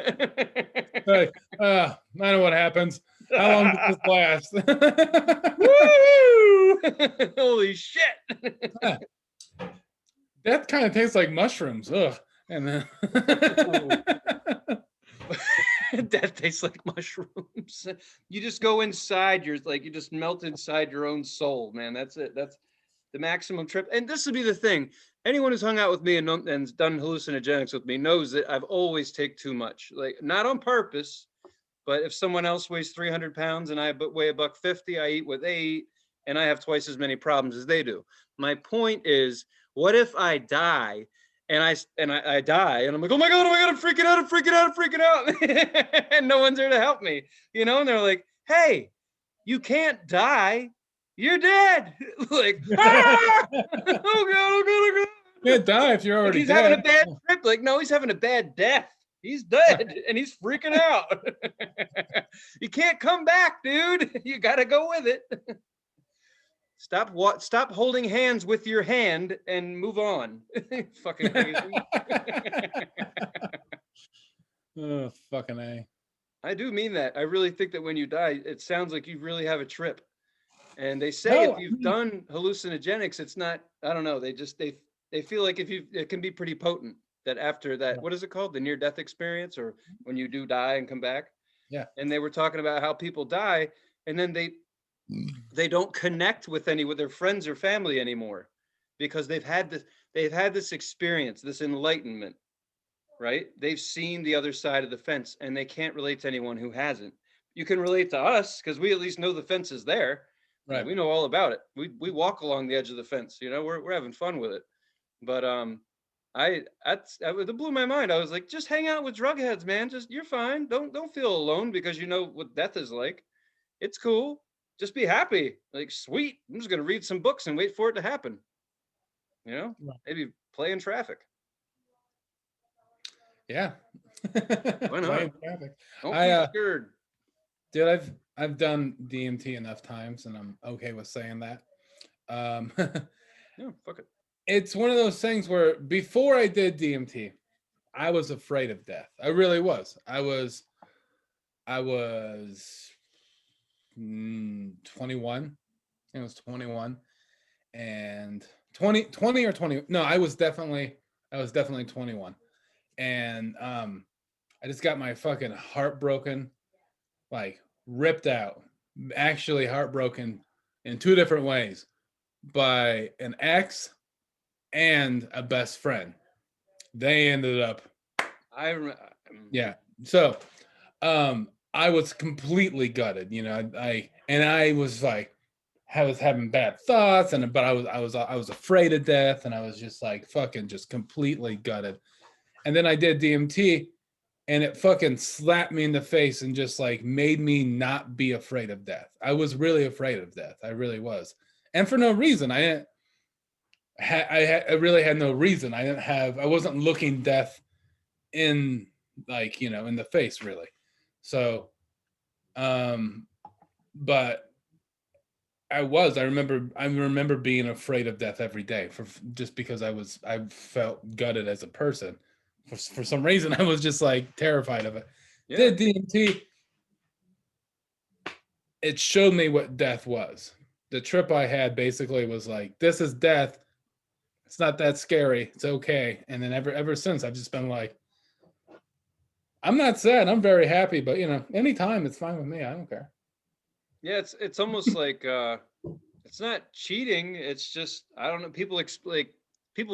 Like, I know what happens. How long does this last? Woo! Holy shit. That kind of tastes like mushrooms. Ugh. And then That tastes like mushrooms. You just go inside you just melt inside your own soul, man. That's it. That's the maximum trip. And this would be the thing. Anyone who's hung out with me and done hallucinogenics with me knows that I've always take too much. Like, not on purpose, but if someone else weighs 300 pounds and I weigh $150, I eat what they eat, and I have twice as many problems as they do. My point is, what if I die and I die and I'm like, oh my God, I'm freaking out. And no one's there to help me, and they're like, hey, you can't die. You're dead. Like, ah! Oh God, oh God, oh God. you can't die if you're already He's dead. having a bad trip. Like, no, he's having a bad death. He's dead and he's freaking out. You can't come back, dude. You got to go with it. Stop holding hands with your hand and move on. Fucking crazy. Oh, fucking A. I do mean that. I really think that when you die, it sounds like you really have a trip. And they say if you've done hallucinogenics, it's not, I don't know. They feel like it can be pretty potent. That after that, what is it called? The near-death experience, or when you do die and come back? Yeah. And they were talking about how people die and then they don't connect with their friends or family anymore because they've had this experience, this enlightenment, right? They've seen the other side of the fence and they can't relate to anyone who hasn't. You can relate to us because we at least know the fence is there. Right. We know all about it. We walk along the edge of the fence, we're having fun with it. But it blew my mind. I was like, just hang out with drug heads, man. You're fine. Don't feel alone because you know what death is like. It's cool. Just be happy. Like, sweet. I'm just gonna read some books and wait for it to happen. Maybe play in traffic. Yeah. Why not? Don't be scared. Dude, I've done DMT enough times and I'm okay with saying that. Yeah, fuck it. It's one of those things where before I did DMT, I was afraid of death. I really was. I was 21. I was 21 and 20 or 20. No, I was definitely 21. And I just got my fucking heart broken, like ripped out, actually heartbroken in two different ways by an ex and a best friend. They ended up. Yeah. So, I was completely gutted. I was like, I was having bad thoughts, but I was afraid of death, and I was just like fucking just completely gutted. And then I did DMT, and it fucking slapped me in the face and just like made me not be afraid of death. I was really afraid of death. I really was, and for no reason. I really had no reason. I wasn't looking death in in the face really. So, but I remember being afraid of death every day just because I felt gutted as a person. For some reason, I was just like terrified of it. Yeah. Did DMT. It showed me what death was. The trip I had basically was like, this is death. It's not that scary. It's okay. And then ever since, I've just been like, I'm not sad. I'm very happy. But anytime, it's fine with me. I don't care. Yeah, it's almost like it's not cheating. It's just, I don't know. People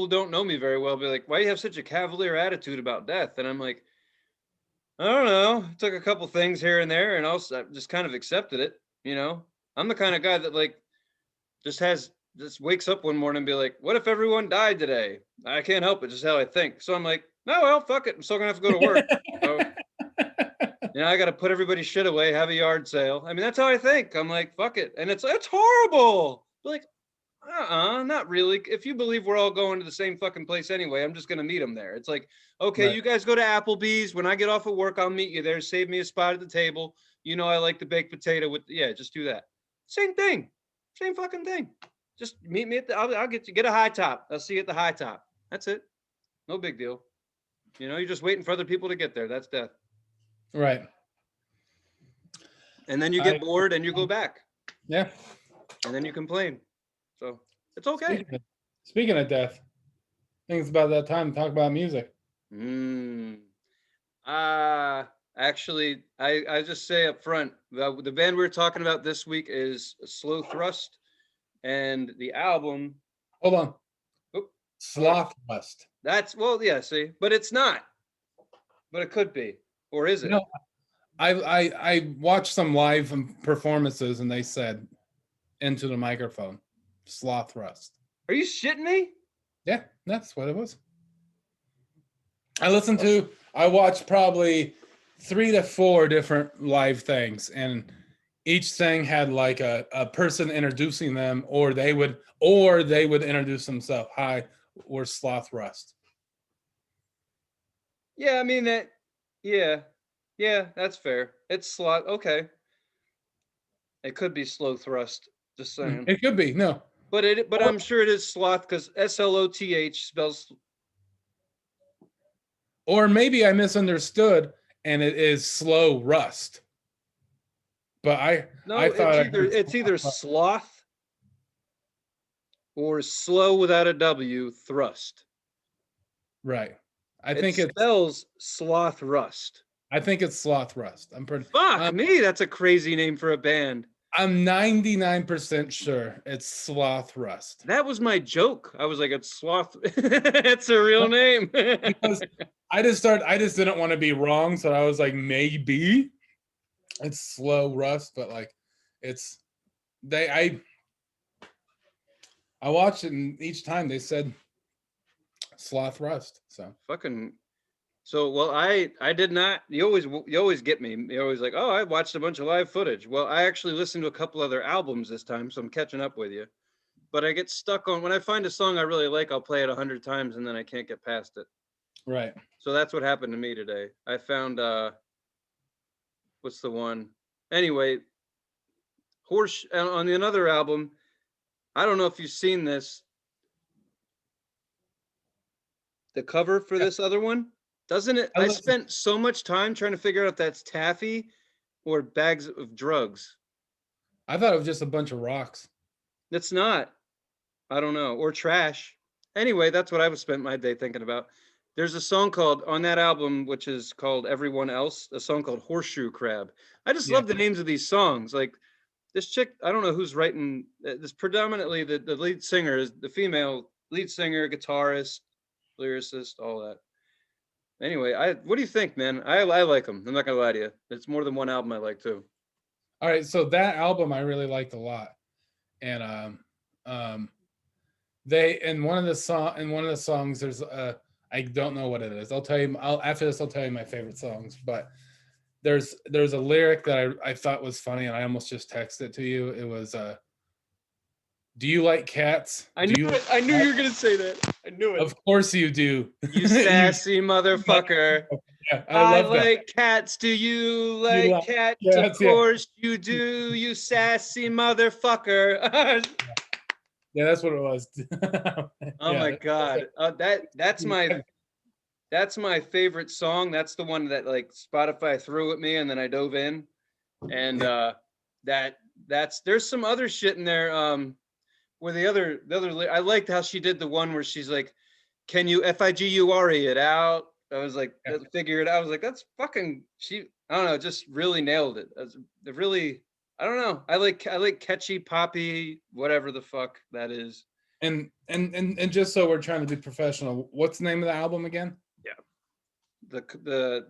who don't know me very well be like, why do you have such a cavalier attitude about death? And I'm like, I don't know. I took a couple things here and there, and I just kind of accepted it. I'm the kind of guy that like just wakes up one morning and be like, what if everyone died today? I can't help it. Just how I think. So I'm like, no, well, fuck it. I'm still gonna have to go to work. So You know, I got to put everybody's shit away, have a yard sale. I mean, that's how I think. I'm like, fuck it. And it's horrible. Like, not really. If you believe we're all going to the same fucking place anyway, I'm just going to meet them there. It's like, okay, Right. you guys go to Applebee's. When I get off of work, I'll meet you there. Save me a spot at the table. You know, I like the baked potato with, yeah, just do that. Same thing. Same fucking thing. Just meet me at the, I'll get a high top. I'll see you at the high top. That's it. No big deal. You know, you're just waiting for other people to get there. That's death. Right. And then you get bored and you go back. Yeah. And then you complain. So it's okay. Speaking of death, I think it's about that time to talk about music. Actually, I just say up front, the band we were talking about this week is Slow Thrust, and the album. Hold on. Oop. Sloth Rust. That's, well, yeah, see, but it's not. But it could be. Or is it? No, I watched some live performances and they said into the microphone, Sloth Rust. Are you shitting me? Yeah, that's what it was. I watched probably 3 to 4 different live things, and each thing had like a person introducing them, or they would introduce themselves. Hi, we're Sloth Rust. Yeah, I mean that. Yeah, that's fair. It's sloth. Okay, it could be Slow Thrust. Just saying. It could be no, but I'm sure it is sloth because SLOTH spells. Or maybe I misunderstood, and it is Slow Rust. But I thought it's either sloth or slow without a W thrust. Right. I think it spells Sloth Rust. I think it's Sloth Rust. I'm pretty. Fuck me, that's a crazy name for a band. I'm 99% sure it's Sloth Rust. That was my joke. I was like, it's Sloth. It's a real name. Because I just didn't want to be wrong, so I was like, maybe it's Slow Rust, but like, I watched it, and each time they said Sloth Rust. So fucking. So, well, I did not. You always get me. You're always like, oh, I watched a bunch of live footage. Well, I actually listened to a couple other albums this time, so I'm catching up with you. But I get stuck on, when I find a song I really like, I'll play it 100 times and then I can't get past it. Right. So that's what happened to me today. I found what's the one? Anyway, Horse on another album. I don't know if you've seen this. The cover for this other one. Doesn't it? I spent so much time trying to figure out if that's taffy or bags of drugs. I thought it was just a bunch of rocks. It's not. I don't know. Or trash. Anyway, that's what I was spent my day thinking about. There's a song called, on that album, which is called Everyone Else, a song called Horseshoe Crab. I just love the names of these songs. Like this chick, I don't know who's writing this. Predominantly the lead singer is the female lead singer, guitarist, lyricist, all that. Anyway, what do you think, man? I like them. I'm not gonna lie to you. It's more than one album I like too. All right, so that album I really liked a lot, and they in one of the songs there's I don't know what it is. I'll tell you. After this I'll tell you my favorite songs. But there's a lyric that I thought was funny, and I almost just texted it to you. It was do you like cats? I knew it. I knew you were gonna say that. I knew it. Of course you do. You sassy motherfucker. Yeah, I like cats. Do you like cats? Of course you do. You sassy motherfucker. Yeah, that's what it was. Oh my god, that's my favorite song. That's the one that like Spotify threw at me, and then I dove in, and there's some other shit in there. Where the other I liked how she did the one where she's like, "Can you FIGURE it out?" I was like, figure it out. I was like, that's fucking. I don't know, just really nailed it. Really. I don't know. I like catchy, poppy, whatever the fuck that is. And just so we're trying to be professional, what's the name of the album again? Yeah. The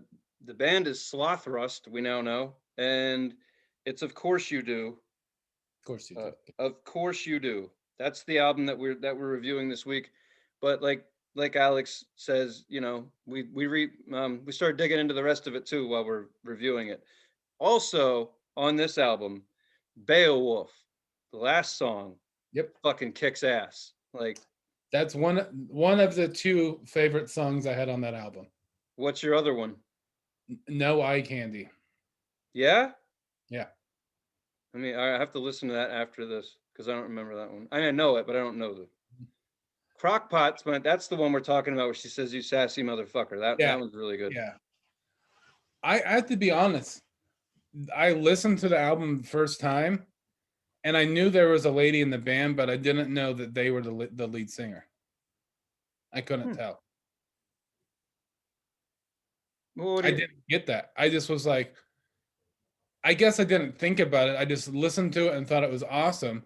band is Sloth Rust, we now know, and it's Of Course You Do. Of course you do. Of Course You Do. That's the album that we're reviewing this week. But like like Alex says, we started digging into the rest of it too while we're reviewing it. Also on this album, Beowulf, the last song, Yep. fucking kicks ass. Like, That's one of the two favorite songs I had on that album. what's your other one? No Eye Candy. Yeah? Yeah. I mean, I have to listen to that after this because I don't remember that one. I know it, but I don't know the Crockpots. But that's the one we're talking about where she says, "You sassy motherfucker." That Yeah. one's really good. Yeah. I have to be honest. I listened to the album the first time, and I knew there was a lady in the band, but I didn't know that they were the lead singer. I couldn't tell. Well, I didn't get that. I just was like, I guess I didn't think about it. I just listened to it and thought it was awesome.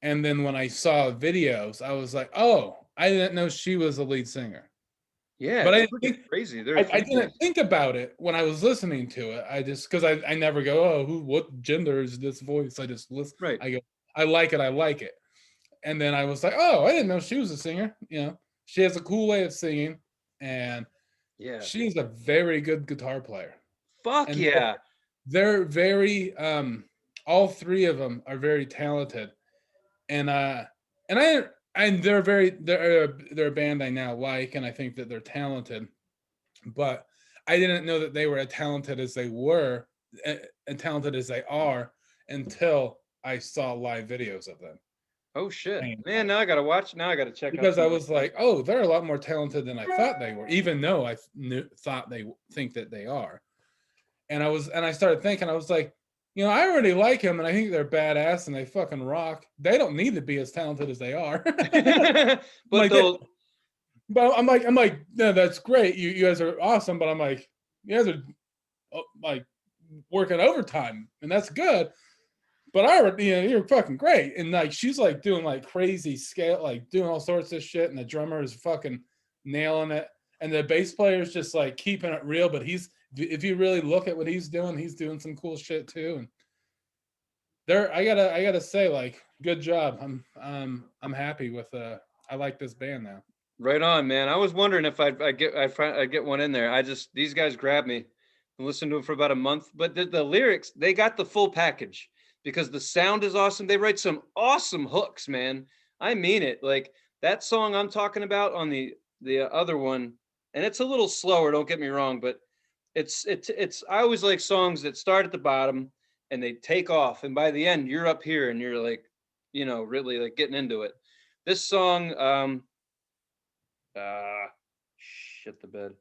And then when I saw videos, I was like, oh, I didn't know she was the lead singer. yeah, But it's I didn't freaking think crazy. There are I three didn't girls. think about it when I was listening to it. I just because I never go, oh, what gender is this voice? I just listen. Right. I go, I like it, I like it. And then I was like, oh, I didn't know she was a singer. She has a cool way of singing, and Yeah. she's a very good guitar player. Fuck And yeah. they're very all three of them are very talented, and they're a band I now like, and I think that they're talented, but I didn't know that they were as talented as they were and talented as they are until I saw live videos of them Oh shit, playing man! live. Now I gotta watch. Now I gotta check out Because some I of was these guys. like, oh, they're a lot more talented than I thought they were, even though I thought they think that they are. And I started thinking, I was like, I already like him, and I think they're badass, and they fucking rock. They don't need to be as talented as they are. But like, they'll. but I'm like, no, that's great. You guys are awesome, but I'm like, you guys are like working overtime, and that's good. But you're fucking great. And like, she's like doing like crazy scale, like doing all sorts of shit, and the drummer is fucking nailing it, and the bass player is just like keeping it real. But if you really look at what he's doing some cool shit too. And I gotta say, like, good job. I'm happy with I like this band now. Right on, man. I was wondering if I'd get one in there. These guys grabbed me and listened to them for about a month. But the lyrics, they got the full package because the sound is awesome. They write some awesome hooks, man. I mean it. Like that song I'm talking about on the other one, and it's a little slower. Don't get me wrong, but it's. I always like songs that start at the bottom and they take off, and by the end you're up here and you're like, really like getting into it. This song, uh, shit the bed.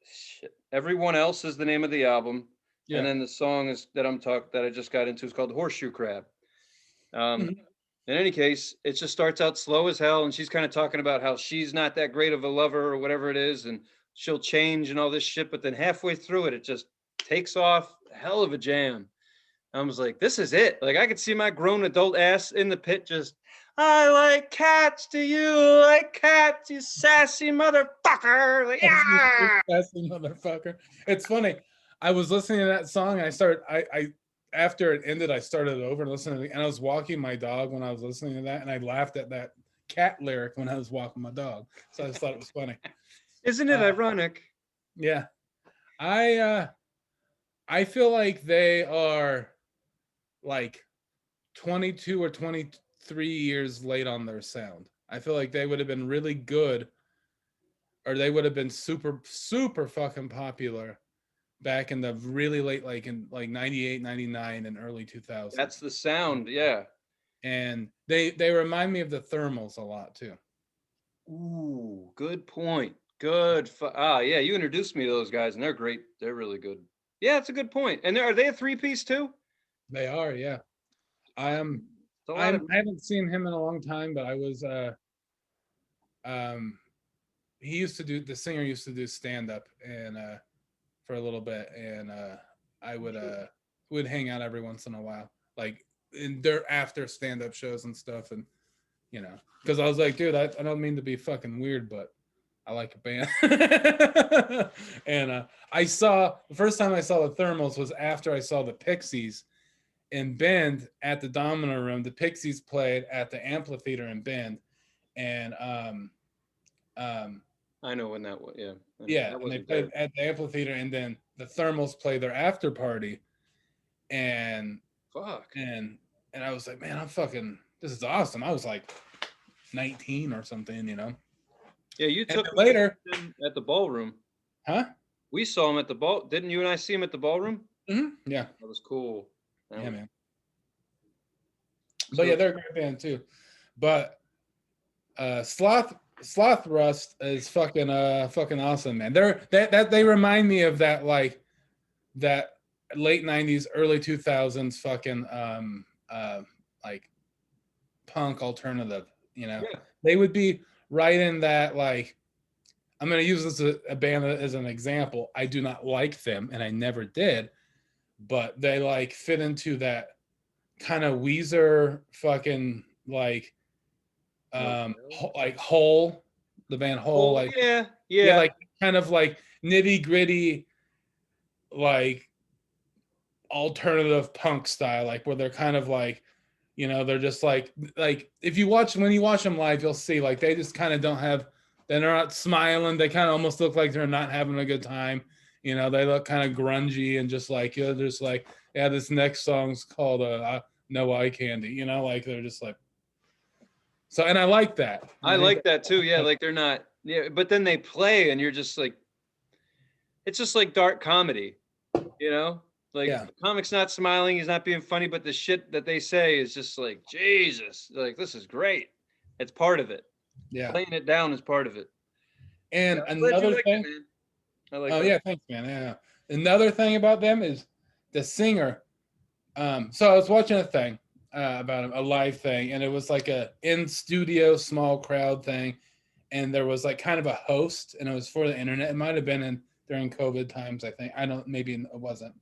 Shit. Everyone Else is the name of the album, and Yeah. then the song is that I just got into is called Horseshoe Crab. Um, Mhm. in any case, it just starts out slow as hell, and she's kind of talking about how she's not that great of a lover or whatever it is, and she'll change and all this shit. But then halfway through it, it just takes off. Hell of a jam. I was like, this is it. Like I could see my grown adult ass in the pit just, I like cats. Do you like cats, you sassy motherfucker? Like, yeah. Sassy motherfucker. It's funny. I was listening to that song. And I after it ended, I started over and listening, and I was walking my dog when I was listening to that, and I laughed at that cat lyric when I was walking my dog. So I just thought it was funny. Isn't it Uh, ironic? yeah, I uh, I feel like they are like 22 or 23 years late on their sound. I feel like they would have been really good, or they would have been super super fucking popular back in the really late, like in like 98, 99, and early That's 2000s. the sound. Yeah. And they remind me of the Thermals a lot too. Ooh, good point. Yeah, you introduced me to those guys, and they're great. They're really good. Yeah, it's a good point. And are they a three-piece too? They are, yeah. I am. It's a lot of. I haven't seen him in a long time, but I was um he used to do the singer used to do stand up and for a little bit, and I would hang out every once in a while, like in their after stand up shows and stuff, and because I was like, dude, I don't mean to be fucking weird, but I like a band. And I saw the first time I saw the Thermals was after I saw the Pixies in Bend at the Domino Room. The Pixies played at the Amphitheater in Bend, and I know when that was. Yeah, I know. Yeah, That and they wasn't played there. at the amphitheater, and then the Thermals played their after party, and Fuck. and and I was like, man, I'm fucking, this is awesome. I was like 19 or something, you know. Yeah, you And took then me to later, him at the ballroom. huh? We saw him at the ball. Didn't you and I see him at the ballroom? Yeah, That was cool. That yeah, was man. But so. yeah, they're a great band too. But Sloth Rust is fucking awesome, man. They're that they remind me of that, like that late 90s, early 2000s fucking like punk alternative, you know. Yeah. They would be right in that, like, I'm going to use this a band as an example. I do not like them, and I never did, but they like fit into that kind of Weezer fucking like Okay. like Hole, the band Hole, Oh like, yeah, yeah, yeah. like kind of like nitty gritty, like alternative punk style, like where they're kind of like, you know, they're just like if you watch, when you watch them live, you'll see like they just kind of don't have, they're not smiling. They kind of almost look like they're not having a good time. You know, they look kind of grungy and just like, you know, just like, yeah, this next song's called No Eye Candy. You know, like they're just like, so, and I like that. And I I think like that too. Yeah, that, like they're not. Yeah, but then they play, and you're just like, it's just like dark comedy, you know. Like yeah, the comic's not smiling, he's not being funny, but the shit that they say is just like Jesus. Like this is great. It's part of it. yeah. Playing it down is part of it. Yeah, And I'm glad you another liked it, thing, man. I like oh that. yeah, thanks, man. Yeah. Another thing about them is the singer. So I was watching a thing about a live thing, and it was like a in studio small crowd thing, and there was like kind of a host, and it was for the internet. It might have been in during COVID times, I think. I don't, maybe it wasn't,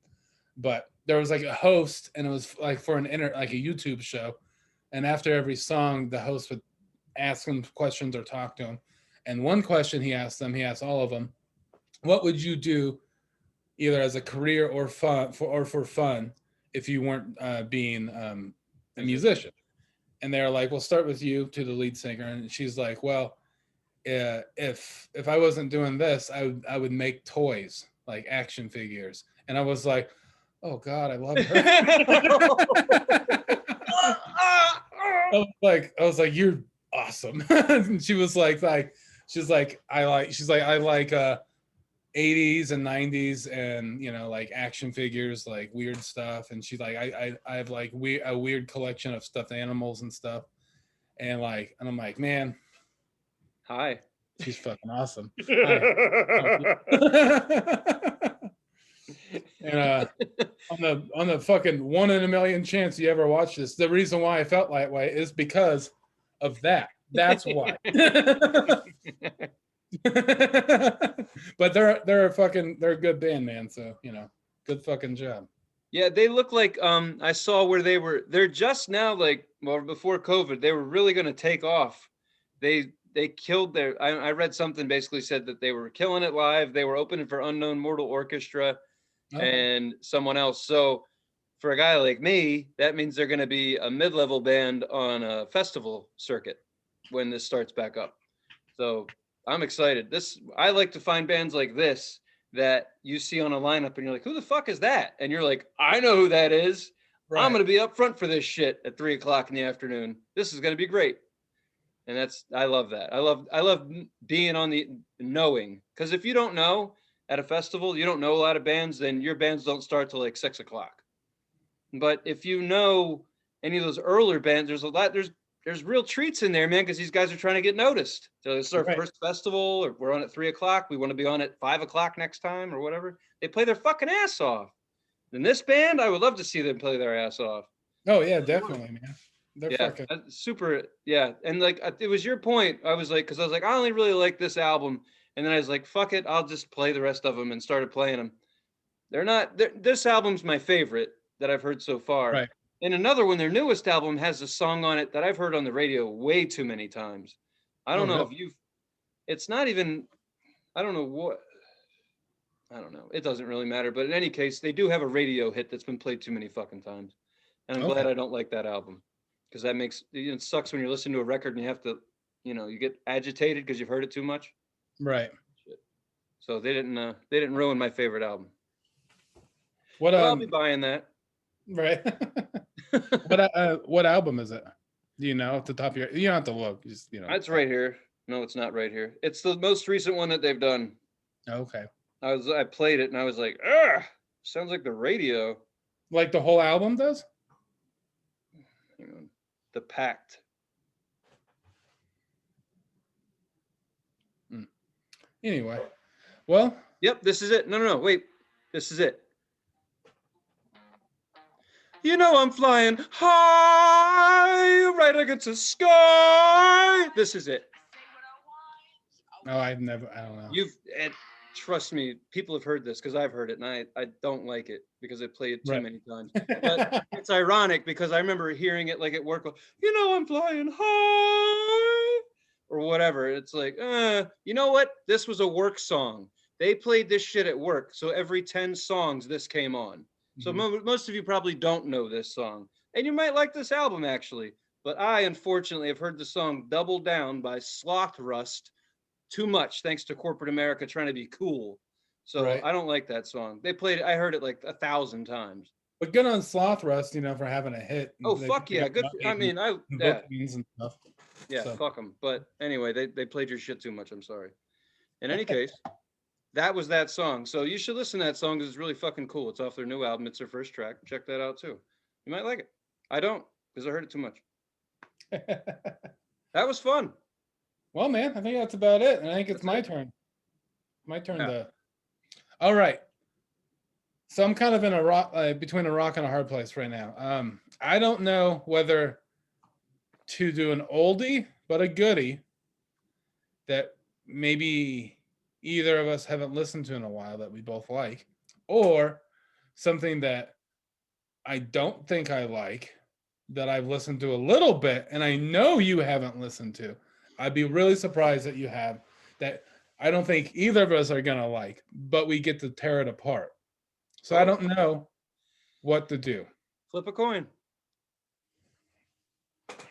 but there was like a host, and it was like for like a YouTube show, and after every song, the host would ask them questions or talk to them. And one question he asked them, he asked all of them, "What would you do either as a career or for fun if you weren't being a Musician. musician?" And they're like, "We'll start with you," to the lead singer, and she's like, "Well, if I wasn't doing this, I would make toys like action figures." And I was like, "Oh God, I love her." I was like, "You're awesome." And she was like, she's like, I like 80s and 90s, and you know, like action figures, like weird stuff. And she's like, I have like a weird collection of stuffed animals and stuff. And like, and I'm like, man, Hi. she's fucking awesome. Hi. And on the fucking 1 in a million chance you ever watch this, the reason why I felt that way is because of that. That's why. But they're a good band, man. So, you know, good fucking job. Yeah, they look like I saw where they're just now, like, well, before COVID, they were really gonna take off. They killed I read something basically said that they were killing it live. They were opening for Unknown Mortal Orchestra Okay. and someone else. So for a guy like me, that means they're gonna be a mid-level band on a festival circuit when this starts back up. So I'm excited. I like to find bands like this that you see on a lineup and you're like, who the fuck is that? And you're like, I know who that is. I'm Right. gonna be up front for this shit at 3 o'clock in the afternoon. This is gonna be great. And I love that. I love being on the knowing. Because if you don't know at a festival, you don't know a lot of bands, then your bands don't start till like 6 o'clock. But if you know any of those earlier bands, there's real treats in there, man, because these guys are trying to get noticed. So it's our Right. first festival, or we're on at 3 o'clock. We want to be on at 5 o'clock next time, or whatever. They play their fucking ass off. And this band, I would love to see them play their ass off. Oh yeah, definitely, man. They're Yeah, fucking super. Yeah, and like it was your point. I was like, because I was like, I only really like this album, and then I was like, fuck it, I'll just play the rest of them, and started playing them. They're not. This album's my favorite that I've heard so far. right. And another one, their newest album has a song on it that I've heard on the radio way too many times. I Oh don't know really? if you've. It's not even. I don't know what. I don't know. It doesn't really matter. But in any case, they do have a radio hit that's been played too many fucking times, and I'm glad Okay. I don't like that album because that makes it sucks when you're listening to a record and you have to, you get agitated because you've heard it too much. Right. Shit. So they didn't ruin my favorite album. What But I'll be buying that. Right. What album is it? Do you know off the top of your? You don't have to look. Just It's right here. No, it's not right here. It's the most recent one that they've done. Okay. I played it and I was like, ugh, sounds like the radio. Like the whole album does? The Pact. Anyway, well. Yep, this is it. No, wait. This is it. I'm flying high right against the sky. This is it. No, I don't know. Trust me, people have heard this because I've heard it, and I don't like it because I play it too many times. But it's ironic because I remember hearing it like at work. I'm flying high, or whatever. It's like, you know what? This was a work song. They played this shit at work, so every 10 songs this came on. So most of you probably don't know this song, and you might like this album actually. But I unfortunately have heard the song "Double Down" by Sloth Rust too much, thanks to corporate America trying to be cool. So I don't like that song. They played it. I heard it like 1,000 times. But good on Sloth Rust, for having a hit. Oh fuck yeah, good. Yeah. And stuff. Yeah, so. Fuck them. But anyway, they played your shit too much. I'm sorry. In any case, that was that song. So you should listen to that song because it's really fucking cool. It's off their new album. It's their first track. Check that out too. You might like it. I don't because I heard it too much. That was fun. Well, man, I think that's about it. And I think it's my turn. My turn to. All right. So I'm kind of in between a rock and a hard place right now. I don't know whether to do an oldie but a goodie that maybe either of us haven't listened to in a while that we both like, or something that I don't think I like that I've listened to a little bit and I know you haven't listened to. I'd be really surprised that you have, that I don't think either of us are going to like, but we get to tear it apart. So I don't know what to do. Flip a coin.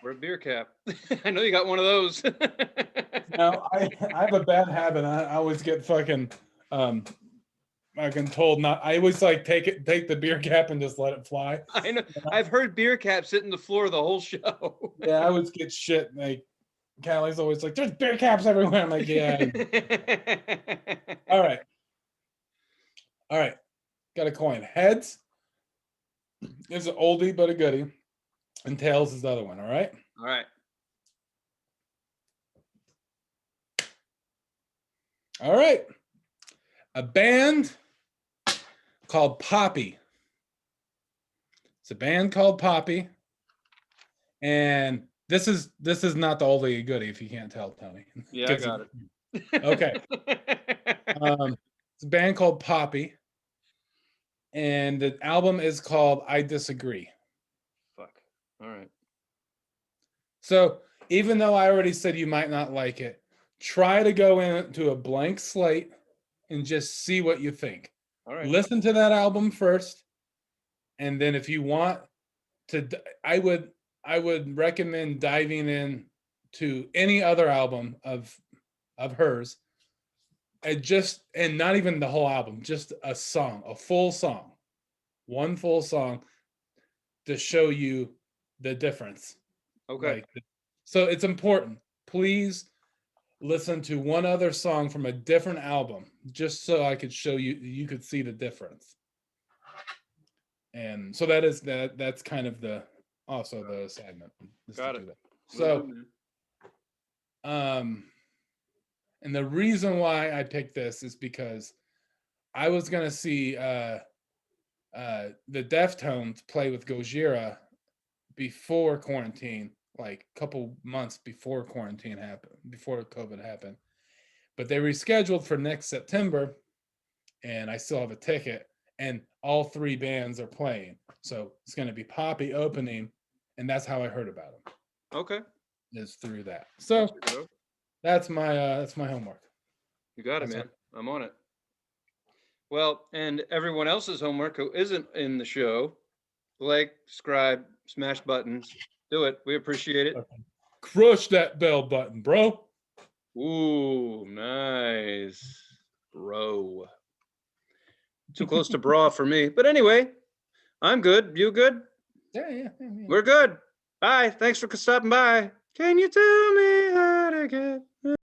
Or a beer cap. I know you got one of those. No, I have a bad habit. I always get fucking told not. I always take the beer cap and just let it fly. I know. I've heard beer caps hitting the floor the whole show. Yeah, I always get shit. Like Callie's always like, "There's beer caps everywhere." I'm like, "Yeah." All right. Got a coin. Heads is an oldie but a goodie, and tails is the other one. All right. All right. All right. A band called Poppy. It's a band called Poppy, and this is not the oldie goodie if you can't tell, Tony. Yeah, I got it. Okay. It's a band called Poppy, and the album is called I Disagree. Fuck. All right. So even though I already said you might not like it, try to go into a blank slate and just see what you think. All right. Listen to that album first, and then if you want to, I would recommend diving in to any other album of hers, and not even the whole album, just a song, a full song, one full song to show you the difference. Okay. So it's important. Please listen to one other song from a different album, just so I could show you could see the difference. And so that's kind of the segment. Got it. So, and the reason why I picked this is because I was gonna see the Deftones play with Gojira before quarantine, like a couple months before quarantine happened, before COVID happened. But they rescheduled for next September, and I still have a ticket, and all three bands are playing. So it's going to be Poppy opening, and that's how I heard about them. Okay. Is through that. So that's my homework. You got it, man. I'm on it. Well, and everyone else's homework who isn't in the show, like, subscribe, smash buttons, do it. We appreciate it. Okay. Crush that bell button, bro. Ooh, nice. Bro. Too close to bra for me. But anyway, I'm good. You good? Yeah. We're good. Bye. Thanks for stopping by. Can you tell me how to get